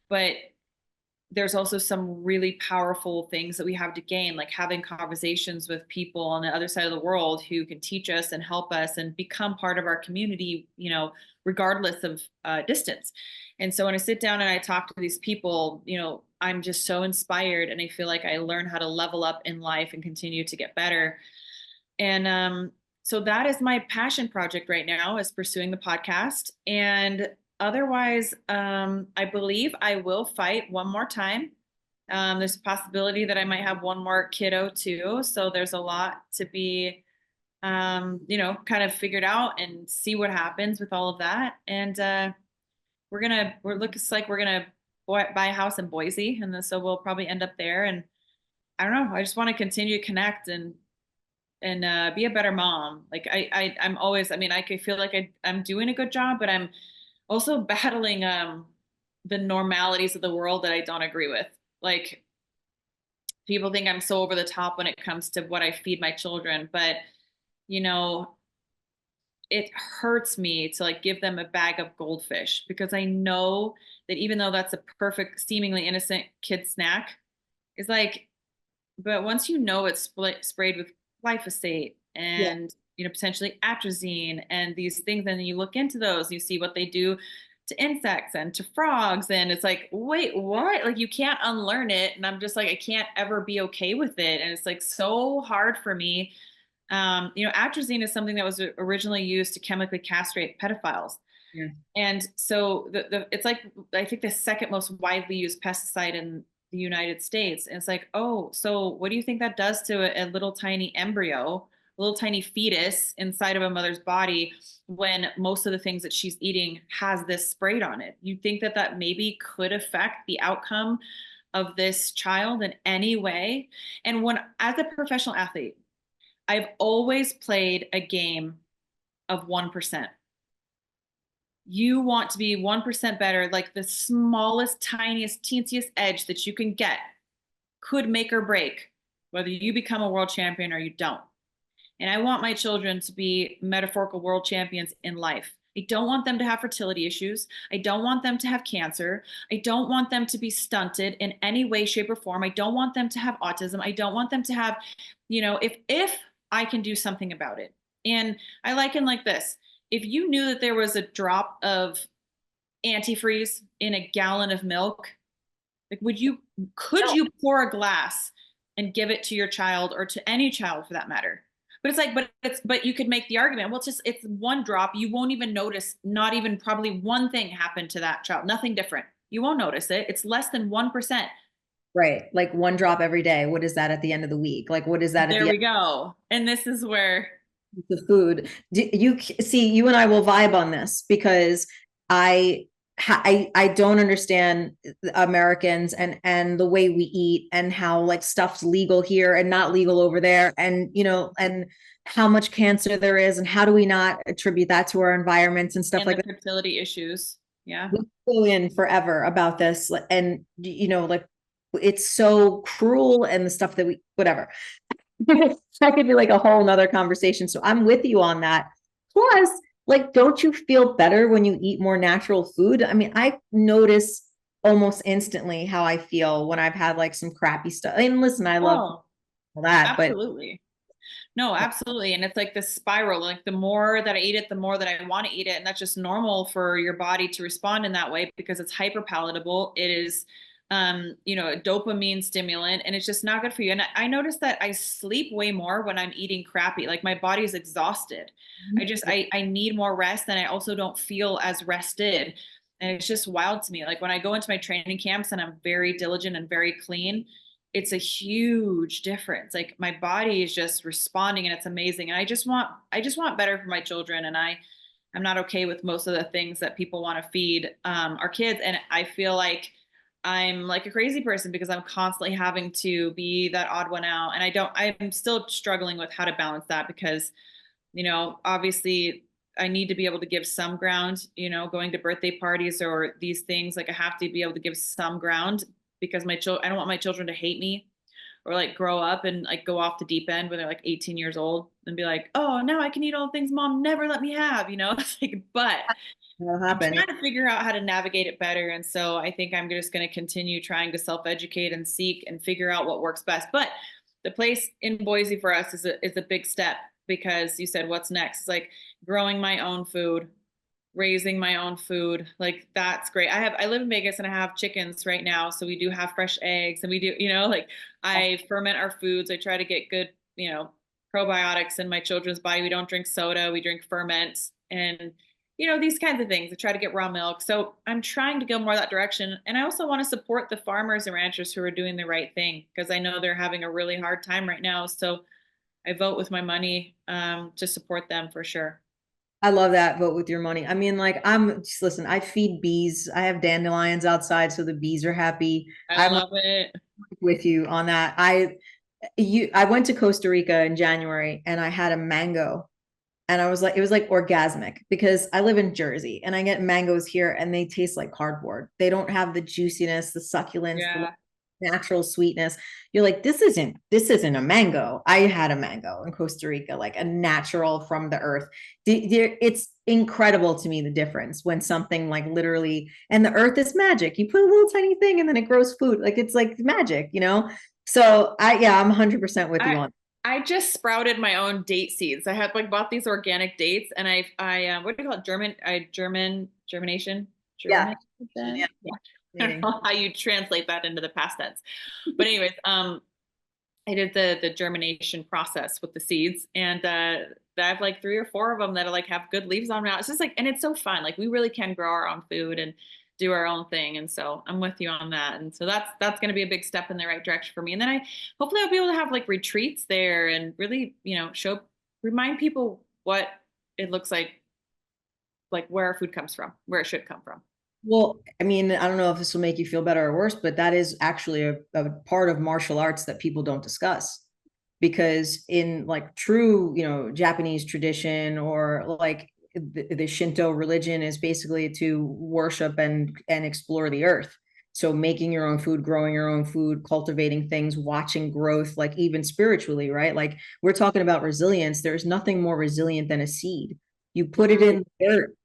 but there's also some really powerful things that we have to gain, like having conversations with people on the other side of the world who can teach us and help us and become part of our community, regardless of distance. And so when I sit down and I talk to these people, I'm just so inspired, and I feel like I learn how to level up in life and continue to get better. And so that is my passion project right now, is pursuing the podcast. And otherwise, I believe I will fight one more time. There's a possibility that I might have one more kiddo too. So there's a lot to be kind of figured out and see what happens with all of that. And looks like we're gonna buy a house in Boise, and then so we'll probably end up there. And I don't know, I just want to continue to connect and be a better mom. Like I'm always, I mean, I could feel like I'm doing a good job, but I'm also battling the normalities of the world that I don't agree with. Like people think I'm so over the top when it comes to what I feed my children, but you know, it hurts me to like give them a bag of goldfish because I know that even though that's a perfect, seemingly innocent kid snack, it's like, but once you know it's sprayed with glyphosate Yeah. and potentially atrazine and these things, and then you look into those, you see what they do to insects and to frogs, and it's like, wait, what? Like you can't unlearn it, and I'm just like, I can't ever be okay with it, and it's like so hard for me. Atrazine is something that was originally used to chemically castrate pedophiles. Yeah. And so it's like, I think the second most widely used pesticide in the United States. And it's like, oh, so what do you think that does to a little tiny embryo, a little tiny fetus inside of a mother's body when most of the things that she's eating has this sprayed on it? You think that that maybe could affect the outcome of this child in any way? And when, as a professional athlete, I've always played a game of 1%. You want to be 1% better, like the smallest, tiniest, teensiest edge that you can get could make or break whether you become a world champion or you don't. And I want my children to be metaphorical world champions in life. I don't want them to have fertility issues. I don't want them to have cancer. I don't want them to be stunted in any way, shape, or form. I don't want them to have autism. I don't want them to have, if I can do something about it. And I liken like this. If you knew that there was a drop of antifreeze in a gallon of milk, like could No. you pour a glass and give it to your child or to any child for that matter? But it's like, but you could make the argument, well, it's one drop. You won't even notice, not even probably one thing happened to that child, nothing different. You won't notice it. It's less than 1%. Right. Like one drop every day. What is that at the end of the week? Like, what is that at There the we go. And this is where the food? You see, you and I will vibe on this because I don't understand Americans and the way we eat and how like stuff's legal here and not legal over there, and and how much cancer there is, and how do we not attribute that to our environments and stuff and like the that. fertility issues. Yeah. We go in forever about this, and like it's so cruel, and the stuff that we whatever. That could be like a whole nother conversation. So I'm with you on that. Plus, like, don't you feel better when you eat more natural food? I mean, I notice almost instantly how I feel when I've had like some crappy stuff. And listen, I love Oh, all that, but absolutely. No, absolutely. And it's like this spiral. Like the more that I eat it, the more that I want to eat it. And that's just normal for your body to respond in that way because it's hyper palatable. It is, a dopamine stimulant, and it's just not good for you. And I noticed that I sleep way more when I'm eating crappy. Like my body is exhausted. I need more rest, and I also don't feel as rested. And it's just wild to me. Like when I go into my training camps and I'm very diligent and very clean, it's a huge difference. Like my body is just responding, and it's amazing. And I just want better for my children. And I'm not okay with most of the things that people want to feed our kids. And I feel like I'm like a crazy person because I'm constantly having to be that odd one out. And I'm still struggling with how to balance that because, obviously I need to be able to give some ground, going to birthday parties or these things. Like I have to be able to give some ground because I don't want my children to hate me or like grow up and like go off the deep end when they're like 18 years old and be like, oh, now I can eat all the things mom never let me have, It's like, but that'll I'm happen. trying to figure out how to navigate it better. And so I think I'm just going to continue trying to self-educate and seek and figure out what works best. But the place in Boise for us is a big step because you said, what's next? It's like growing my own food, raising my own food. Like that's great. I live in Vegas and I have chickens right now. So we do have fresh eggs and we do, like I ferment our foods. I try to get good, probiotics in my children's body. We don't drink soda, we drink ferments and these kinds of things. I try to get raw milk. So I'm trying to go more that direction. And I also want to support the farmers and ranchers who are doing the right thing because I know they're having a really hard time right now. So I vote with my money to support them for sure. I love that. Vote with your money. I mean, like, I'm just listen, I feed bees. I have dandelions outside, so the bees are happy. I I'm love it. with you on that. I went to Costa Rica in January and I had a mango. And I was like, it was like orgasmic because I live in Jersey and I get mangoes here and they taste like cardboard. They don't have the juiciness, the succulence, the Yeah. natural sweetness. You're like, this isn't a mango. I had a mango in Costa Rica, like a natural from the earth. It's incredible to me the difference when something like literally, and the earth is magic. You put a little tiny thing and then it grows food. Like it's like magic, you know? So yeah, I'm 100% with you I on. I just sprouted my own date seeds. I had like bought these organic dates, and I what do you call it? Germination. Yeah. Germination. Yeah. Yeah. I don't know how you translate that into the past tense. But anyways, I did the germination process with the seeds, and I have like 3 or 4 of them that are like have good leaves on now. It's just like, and it's so fun. Like we really can grow our own food and do our own thing. And so I'm with you on that. And so that's going to be a big step in the right direction for me. And then hopefully I'll be able to have like retreats there and really, remind people what it looks like where our food comes from, where it should come from. Well, I mean, I don't know if this will make you feel better or worse, but that is actually a part of martial arts that people don't discuss. Because in like true, Japanese tradition or like the Shinto religion is basically to worship and explore the earth. So making your own food, growing your own food, cultivating things, watching growth, like even spiritually, right? Like we're talking about resilience. There's nothing more resilient than a seed. You put it in the dirt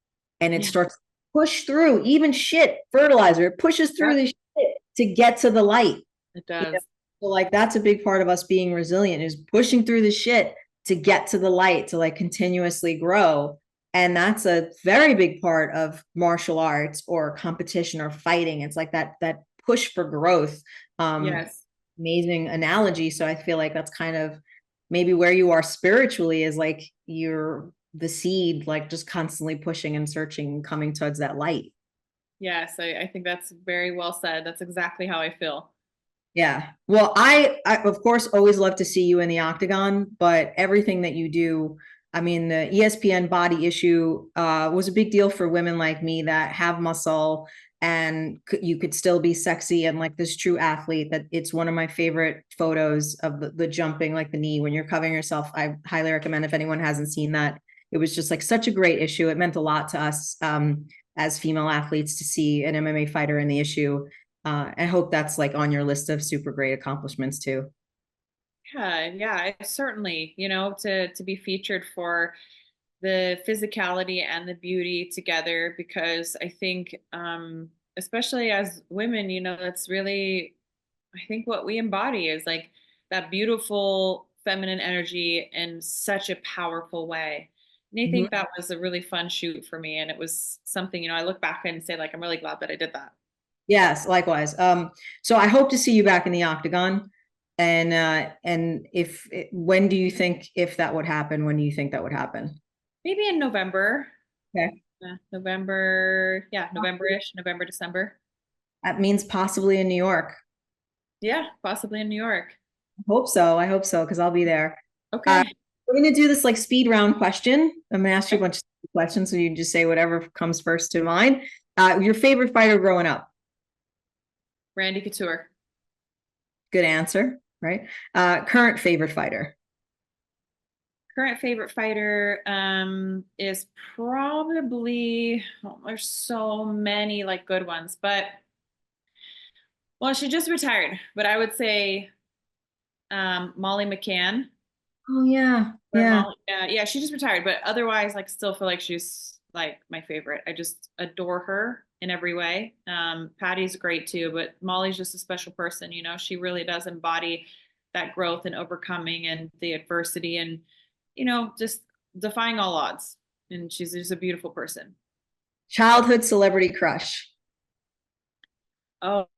and it Yeah, starts push through even shit fertilizer. It pushes through yep, the shit to get to the light. it You know? does. So like that's a big part of us being resilient is pushing through the shit to get to the light to like continuously grow. And that's a very big part of martial arts or competition or fighting. It's like that push for growth. Um, Yes. Amazing analogy. So I feel like that's kind of maybe where you are spiritually is like you're the seed, like just constantly pushing and searching, coming towards that light. Yes. I think that's very well said. That's exactly how I feel. Yeah. Well, I of course always love to see you in the octagon, but everything that you do, I mean, the ESPN body issue was a big deal for women like me that have muscle and you could still be sexy and like this true athlete. That it's one of my favorite photos of the jumping, like the knee when you're covering yourself. I highly recommend if anyone hasn't seen that. It was just like such a great issue. It meant a lot to us as female athletes to see an MMA fighter in the issue. I hope that's like on your list of super great accomplishments too. Yeah, yeah, certainly, to be featured for the physicality and the beauty together because I think especially as women, that's really I think what we embody is like that beautiful feminine energy in such a powerful way. And I Mhm. think that was a really fun shoot for me and it was something, I look back and say like I'm really glad that I did that. Yes, likewise. So I hope to see you back in the octagon. And if when do you think if that would happen? When do you think that would happen? Maybe in November. Okay. November, yeah, November-ish, November, December. That means possibly in New York. Yeah, possibly in New York. Hope so. I hope so because I'll be there. Uh, Okay. we're gonna do this like speed round question. I'm gonna ask you a bunch of questions, so you can just say whatever comes first to mind. Your favorite fighter growing up? Randy Couture. Good answer, right? Current favorite fighter? Current favorite fighter is probably, oh, there's so many like good ones, but well, she just retired, but I would say Molly McCann. Oh yeah, Or yeah. Molly, yeah, she just retired, but otherwise, like, still feel like she's like my favorite. I just adore her in every way. Patty's great too, but Molly's just a special person. She really does embody that growth and overcoming and the adversity and, just defying all odds. And she's just a beautiful person. Childhood celebrity crush. Oh,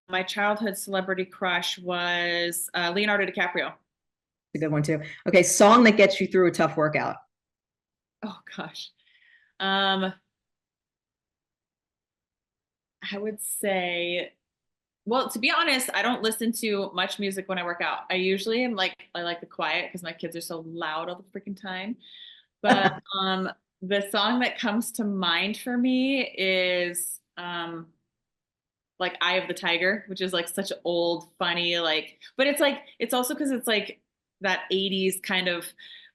my childhood celebrity crush was Leonardo DiCaprio. A good one too. Okay, song that gets you through a tough workout. Oh gosh. Um, I would say Well, to be honest, I don't listen to much music when I work out. I usually am like, I like the quiet because my kids are so loud all the freaking time. But the song that comes to mind for me is like Eye of the Tiger, which is like such old, funny, like, but it's like, it's also because it's like that 80s kind of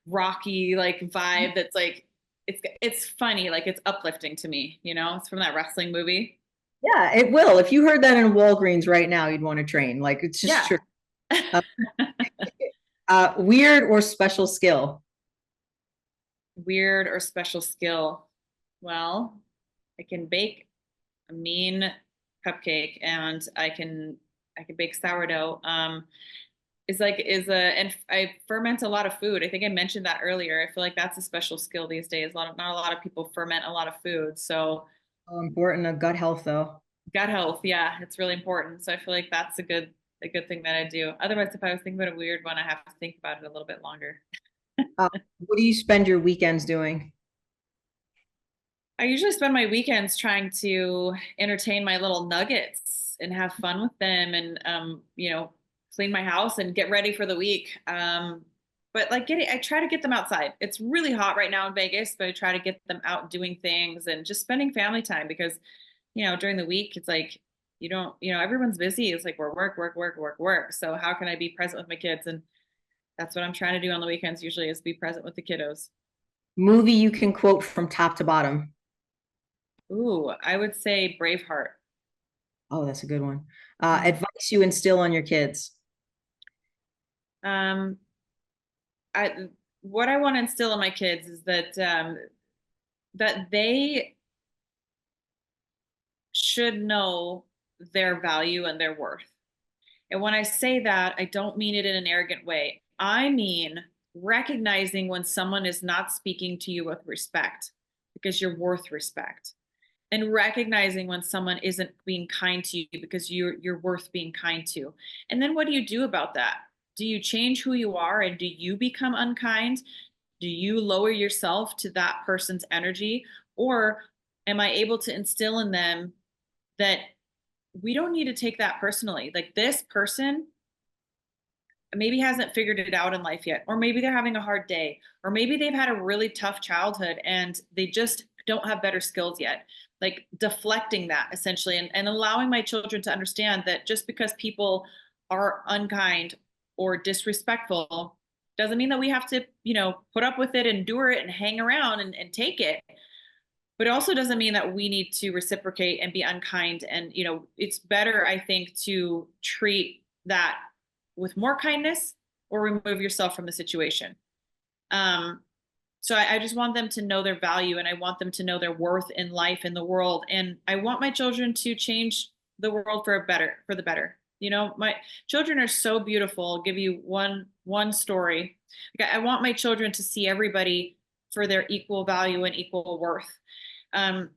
rocky like vibe that's like, it's funny, like it's uplifting to me, you know? It's from that wrestling movie. Yeah, it will. If you heard that in Walgreens right now, you'd want to train. Like it's just Yeah. true. Uh, Weird or special skill. Weird or special skill. Well, I can bake a mean cupcake and I can bake sourdough. And I ferment a lot of food. I think I mentioned that earlier. I feel like that's a special skill these days. Not a lot of people ferment a lot of food. So Oh, important. Gut health, though. gut health, yeah, it's really important. So I feel like that's a good thing that I do. Otherwise, if I was thinking about a weird one, I have to think about it a little bit longer. What do you spend your weekends doing? I usually spend my weekends trying to entertain my little nuggets and have fun with them and clean my house and get ready for the week. But like I try to get them outside. It's really hot right now in Vegas, but I try to get them out doing things and just spending family time because, during the week it's like you don't, everyone's busy. It's like we're work, work, work, work, work. So how can I be present with my kids? And that's what I'm trying to do on the weekends usually is be present with the kiddos. Movie you can quote from top to bottom. Ooh, I would say Braveheart. Oh, that's a good one. Advice you instill on your kids. Um, I what I want to instill in my kids is that they should know their value and their worth. And when I say that, I don't mean it in an arrogant way. I mean recognizing when someone is not speaking to you with respect because you're worth respect. And recognizing when someone isn't being kind to you because you're worth being kind to. And then what do you do about that? Do you change who you are and do you become unkind? Do you lower yourself to that person's energy? Or am I able to instill in them that we don't need to take that personally? Like this person maybe hasn't figured it out in life yet, or maybe they're having a hard day, or maybe they've had a really tough childhood and they just don't have better skills yet. Like deflecting that essentially and allowing my children to understand that just because people are unkind or disrespectful doesn't mean that we have to, put up with it, endure it, and hang around and take it. But it also doesn't mean that we need to reciprocate and be unkind. And, it's better, I think, to treat that with more kindness or remove yourself from the situation. Um, so I just want them to know their value and I want them to know their worth in life, in the world. And I want my children to change the world for the better. My children are so beautiful. I'll give you one story. Like I want my children to see everybody for their equal value and equal worth. Um,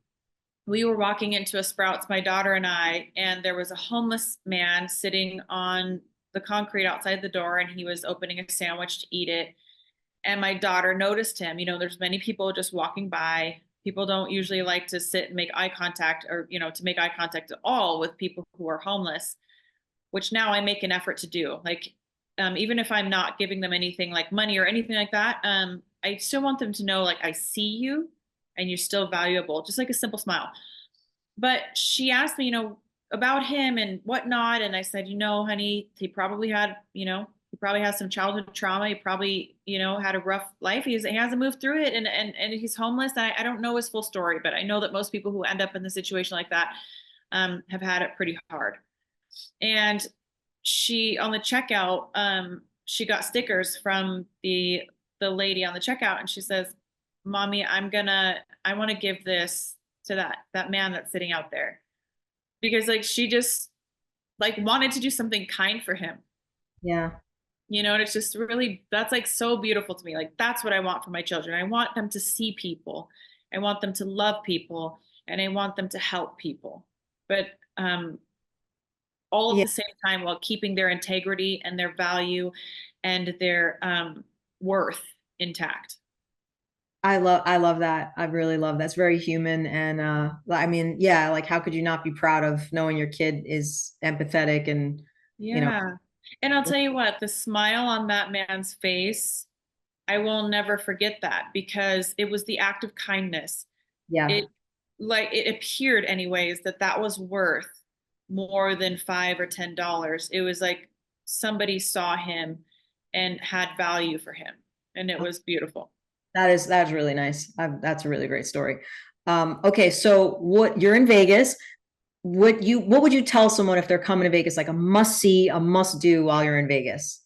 we were walking into a Sprouts, my daughter and I, and there was a homeless man sitting on the concrete outside the door, and he was opening a sandwich to eat it. And my daughter noticed him. There's many people just walking by. People don't usually like to sit and make eye contact or, to make eye contact at all with people who are homeless, which now I make an effort to do. Like, even if I'm not giving them anything like money or anything like that, I still want them to know, like, I see you and you're still valuable, just like a simple smile. But she asked me, about him and whatnot. And I said, honey, he probably has some childhood trauma. He probably, had a rough life. He hasn't moved through it and he's homeless. And I don't know his full story, but I know that most people who end up in the situation like that have had it pretty hard. And she, on the checkout, she got stickers from the lady on the checkout and she says, Mommy, I want to give this to that man that's sitting out there because like she just like wanted to do something kind for him. Yeah. And it's just really, that's like so beautiful to me. Like that's what I want for my children. I want them to see people. I want them to love people and I want them to help people. But all at Yeah. the same time while keeping their integrity and their value and their worth intact. I love that. I really love that. It's very human. And I mean, yeah, like how could you not be proud of knowing your kid is empathetic and, you know, Yeah. And I'll tell you what, the smile on that man's face, I will never forget that because it was the act of kindness. yeah, It like it appeared anyways that that was worth more than $5 or $10. It was like somebody saw him and had value for him, and it was beautiful. that's really nice. That's a really great story. Okay, so what you're in Vegas. What would you tell someone if they're coming to Vegas, like a must see, a must do while you're in Vegas?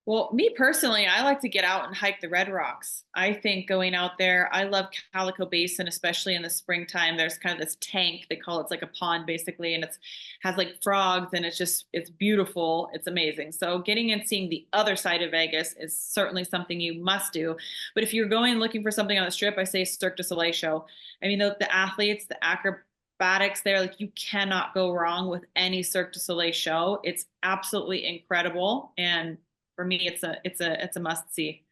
Well, me personally, I like to get out and hike the Red Rocks. I think going out there, I love Calico Basin, especially in the springtime. There's kind of this tank, they call it, it's like a pond basically, and it's has like frogs and it's beautiful. It's amazing. So getting and seeing the other side of Vegas is certainly something you must do. But if you're going looking for something on the strip, I say Cirque du Soleil show. I mean, the athletes, the acrobatics there, like you cannot go wrong with any Cirque du Soleil show. It's absolutely incredible. And for me, it's a must see.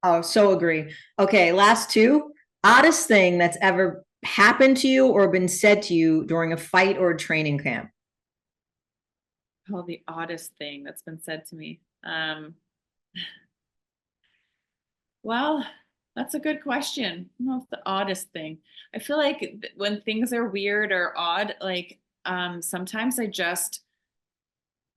Oh, so agree. Okay, last two. Oddest thing that's ever happened to you or been said to you during a fight or a training camp. Oh, the oddest thing that's been said to me. Well, that's a good question. I don't know if the oddest thing. I feel like when things are weird or odd, like sometimes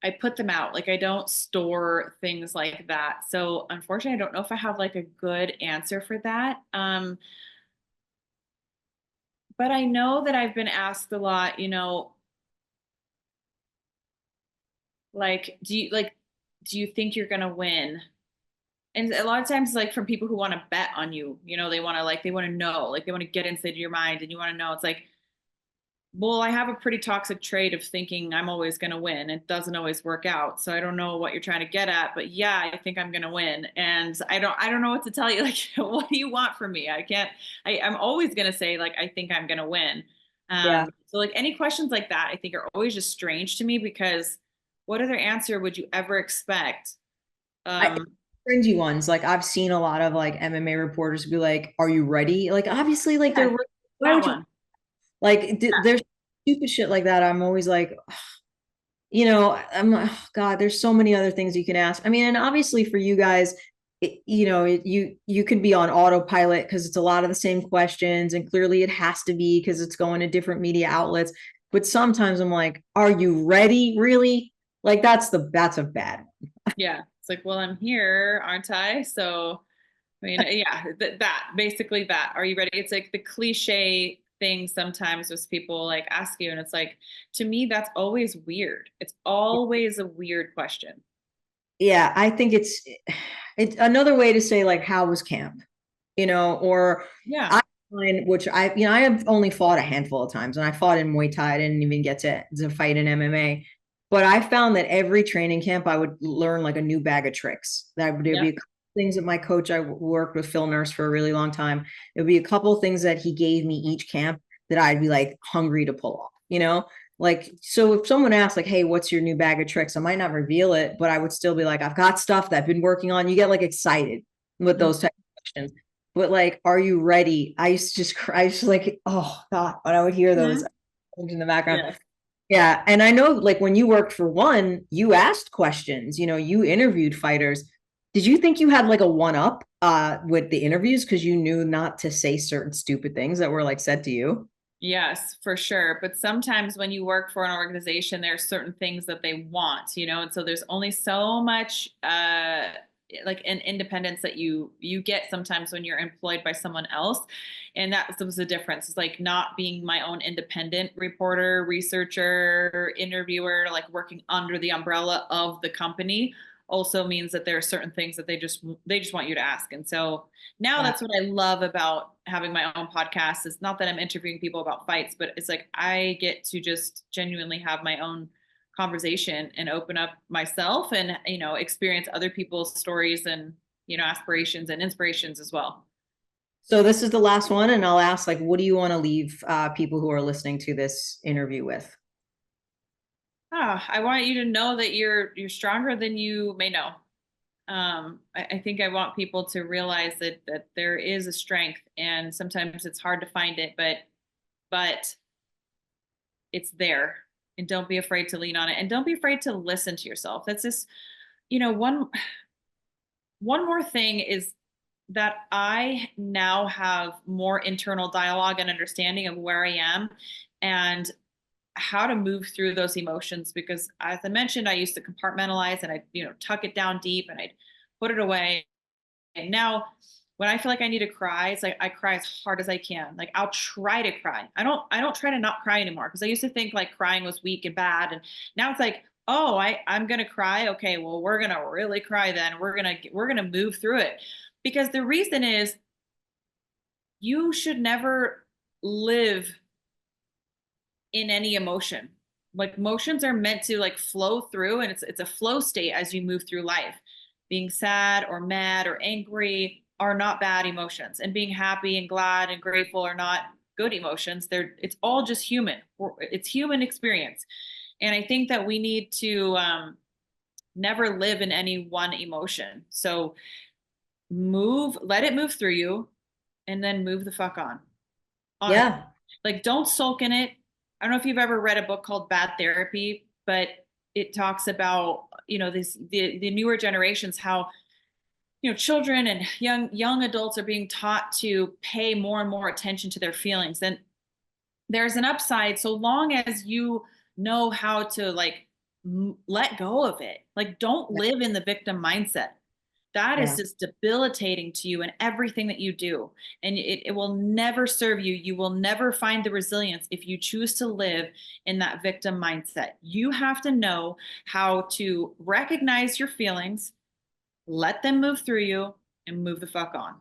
I put them out. Like I don't store things like that. So unfortunately, I don't know if I have like a good answer for that. But I know that I've been asked a lot, like, do you think you're gonna win? And a lot of times, like from people who want to bet on you, they want to know, like they want to get inside your mind, and you want to know. It's like, well, I have a pretty toxic trait of thinking I'm always gonna win. It doesn't always work out, so I don't know what you're trying to get at, but yeah, I think I'm gonna win, and I don't know what to tell you. Like, what do you want from me? I can't. I'm always gonna say like I think I'm gonna win. Yeah. So like any questions like that, I think are always just strange to me because what other answer would you ever expect? I Um, cringy ones. Like I've seen a lot of like MMA reporters be like, "Are you ready?" Like obviously, like they're yeah, ready. Why that would you one. like? There's stupid shit like that. I'm always like, I'm like, oh, God, there's so many other things you can ask. I mean, and obviously for you guys, you could be on autopilot because it's a lot of the same questions, and clearly it has to be because it's going to different media outlets. But sometimes I'm like, are you ready? Really? Like that's a bad one. Yeah. It's like, well, I'm here, aren't I? So, I mean, yeah, that basically that. Are you ready? It's like the cliche thing sometimes with people like ask you, and it's like, to me, that's always weird. It's always a weird question. Yeah, I think it's another way to say like how was camp, or Yeah. I find which I have only fought a handful of times and I fought in Muay Thai. I didn't even get to fight in MMA. But I found that every training camp I would learn like a new bag of tricks. There'd be Yep. a couple things that my coach, I worked with Phil Nurse for a really long time. There'd be a couple things that he gave me each camp that I'd be like hungry to pull off. Like, so if someone asks, like, hey, what's your new bag of tricks? I might not reveal it, but I would still be like, I've got stuff that I've been working on. You get like excited with those type of questions. But like, are you ready? I used to just cry. I used to like, oh God, when I would hear those Mhm. in the background. Yes. Yeah. And I know like when you worked for one, you asked questions, you interviewed fighters. Did you think you had like a one up with the interviews because you knew not to say certain stupid things that were like said to you? Yes, for sure. But sometimes when you work for an organization, there are certain things that they want, and so there's only so much like an independence that you get sometimes when you're employed by someone else. And that was the difference. It's like not being my own independent reporter, researcher, interviewer, like working under the umbrella of the company also means that there are certain things that they just want you to ask. And so now Yeah. that's what I love about having my own podcast. Is not that I'm interviewing people about fights, but it's like I get to just genuinely have my own conversation and open up myself and experience other people's stories and aspirations and inspirations as well. So this is the last one, and I'll ask, like, what do you want to leave people who are listening to this interview with? I want you to know that you're stronger than you may know. I think I want people to realize that there is a strength, and sometimes it's hard to find it, but it's there, and don't be afraid to lean on it, and don't be afraid to listen to yourself. That's just, one more thing is that I now have more internal dialogue and understanding of where I am and how to move through those emotions, because as I mentioned, I used to compartmentalize and I'd tuck it down deep and I'd put it away. And now when I feel like I need to cry, it's like I cry as hard as I can. Like I'll try to cry. I don't try to not cry anymore, because I used to think like crying was weak and bad. And now it's like, oh, I'm gonna cry. Okay, well, we're gonna really cry then. We're gonna move through it. Because the reason is, you should never live in any emotion. Like emotions are meant to like flow through, and it's a flow state as you move through life. Being sad or mad or angry are not bad emotions, and being happy and glad and grateful are not good emotions. It's all just human. It's human experience. And I think that we need to never live in any one emotion. So let it move through you, and then move the fuck on. Honestly. Yeah. Like, don't sulk in it. I don't know if you've ever read a book called Bad Therapy, but it talks about, the newer generations, how, children and young adults are being taught to pay more and more attention to their feelings. And there's an upside so long as you know how to like let go of it. Like, don't live in the victim mindset. That is Yeah. just debilitating to you and everything that you do. And it will never serve you. You will never find the resilience if you choose to live in that victim mindset. You have to know how to recognize your feelings, let them move through you, and move the fuck on.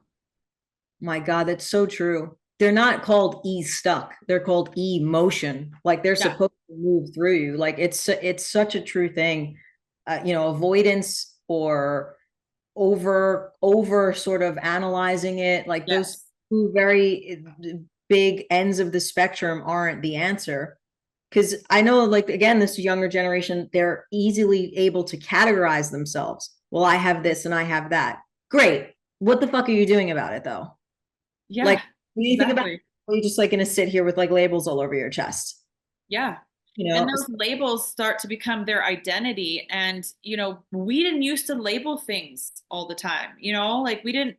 My God, that's so true. They're not called stuck. They're called emotion. Like they're Yeah. supposed to move through you. Like it's such a true thing. Avoidance or over sort of analyzing it. Like those Yes. two very big ends of the spectrum aren't the answer. Because I know, like, again, this younger generation, they're easily able to categorize themselves. Well, I have this and I have that. Great. What the fuck are you doing about it, though? Yeah, Like, when you think about it, exactly. are you just like going to sit here with like labels all over your chest? Yeah. You And know? those labels start to become their identity. And, we didn't used to label things all the time, like we didn't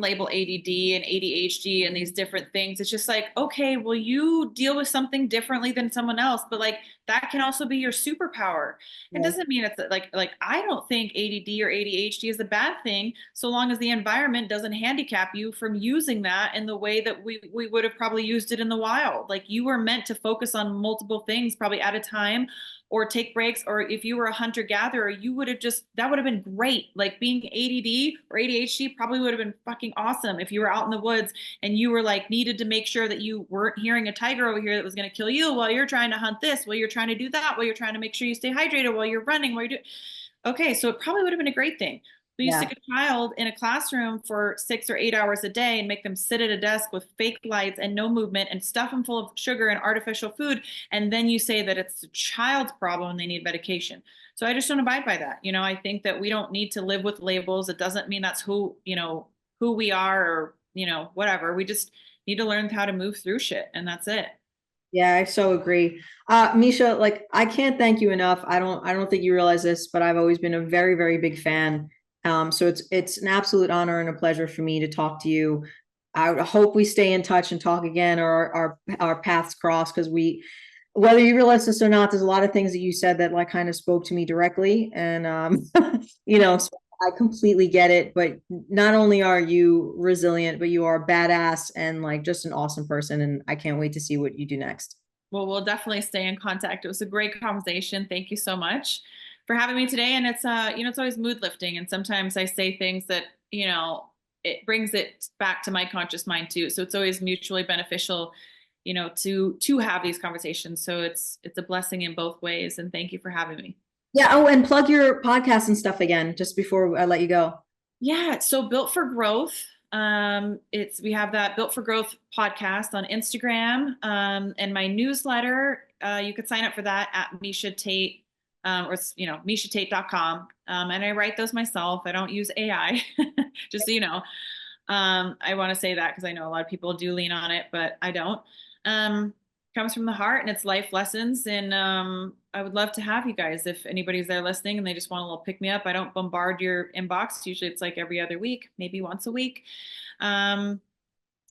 label ADD and ADHD and these different things. It's just like, okay, well, you deal with something differently than someone else, but like that can also be your superpower. It Yeah. doesn't mean it's like I don't think ADD or ADHD is a bad thing, so long as the environment doesn't handicap you from using that in the way that we would have probably used it in the wild. Like, you were meant to focus on multiple things probably at a time, or take breaks, or if you were a hunter gatherer, that would have been great. Like, being ADD or ADHD probably would have been fucking awesome if you were out in the woods and you were like needed to make sure that you weren't hearing a tiger over here that was going to kill you while you're trying to hunt this, while you're trying to do that, while you're trying to make sure you stay hydrated while you're running, while you do. Okay, so it probably would have been a great thing. But you Yeah. stick a child in a classroom for 6 or 8 hours a day and make them sit at a desk with fake lights and no movement and stuff them full of sugar and artificial food. And then you say that it's the child's problem and they need medication. So I just don't abide by that. I think that we don't need to live with labels. It doesn't mean that's who we are, or, whatever. We just need to learn how to move through shit, and that's it. Yeah, I so agree. Miesha, like I can't thank you enough. I don't think you realize this, but I've always been a very, very big fan. So it's an absolute honor and a pleasure for me to talk to you. I hope we stay in touch and talk again, or our paths cross, because whether you realize this or not, there's a lot of things that you said that like kind of spoke to me directly. And so I completely get it. But not only are you resilient, but you are badass and like just an awesome person. And I can't wait to see what you do next. Well, we'll definitely stay in contact. It was a great conversation. Thank you so much for having me today. And it's always mood lifting. And sometimes I say things that, it brings it back to my conscious mind too. So it's always mutually beneficial, to have these conversations. So it's a blessing in both ways. And thank you for having me. Yeah. Oh, and plug your podcast and stuff again, just before I let you go. Yeah, so Built for Growth. We have that Built for Growth podcast on Instagram, and my newsletter. You could sign up for that at Miesha Tate or, MieshaTate.com. And I write those myself. I don't use AI, just so you know. I want to say that because I know a lot of people do lean on it, but I don't. Comes from the heart, and it's life lessons. And I would love to have you guys if anybody's there listening and they just want a little pick me up. I don't bombard your inbox. Usually it's like every other week, maybe once a week. And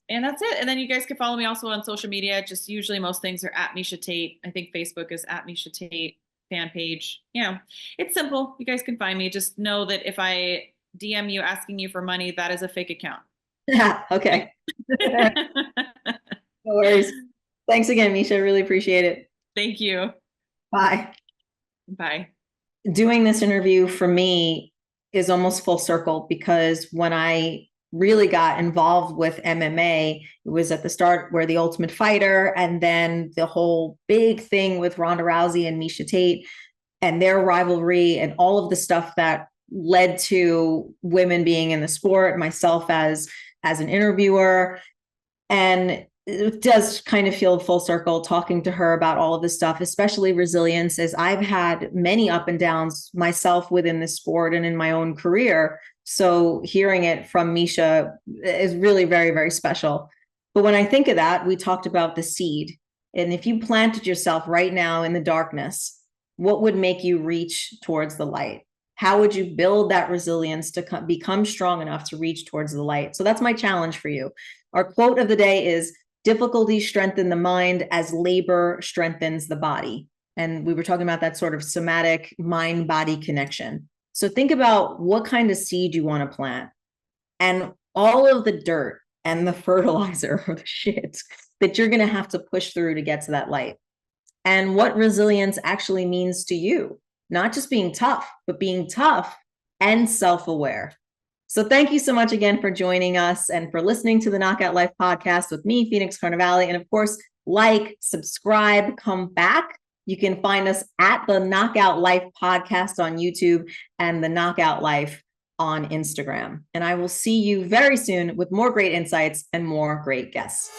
that's it. And then you guys can follow me also on social media. Just usually most things are at Miesha Tate. I think Facebook is at Miesha Tate fan page. It's simple. You guys can find me. Just know that if I DM you asking you for money, that is a fake account. Yeah. Okay. No worries. Thanks again, Miesha. Really appreciate it. Thank you. Bye. Bye. Doing this interview for me is almost full circle, because when I really got involved with MMA, it was at the start where The Ultimate Fighter, and then the whole big thing with Ronda Rousey and Miesha Tate and their rivalry and all of the stuff that led to women being in the sport, myself as an interviewer. And it does kind of feel full circle talking to her about all of this stuff, especially resilience, as I've had many up and downs myself within the sport and in my own career. So hearing it from Miesha is really very, very special. But when I think of that, we talked about the seed. And if you planted yourself right now in the darkness, what would make you reach towards the light? How would you build that resilience to become strong enough to reach towards the light? So that's my challenge for you. Our quote of the day is, difficulties strengthen the mind as labor strengthens the body. And we were talking about that sort of somatic mind-body connection. So think about what kind of seed you want to plant, and all of the dirt and the fertilizer or the shit that you're going to have to push through to get to that light. And what resilience actually means to you, not just being tough, but being tough and self-aware. So thank you so much again for joining us and for listening to the Knockout Life podcast with me, Phoenix Carnevale. And of course, subscribe, come back. You can find us at the Knockout Life podcast on YouTube and the Knockout Life on Instagram. And I will see you very soon with more great insights and more great guests.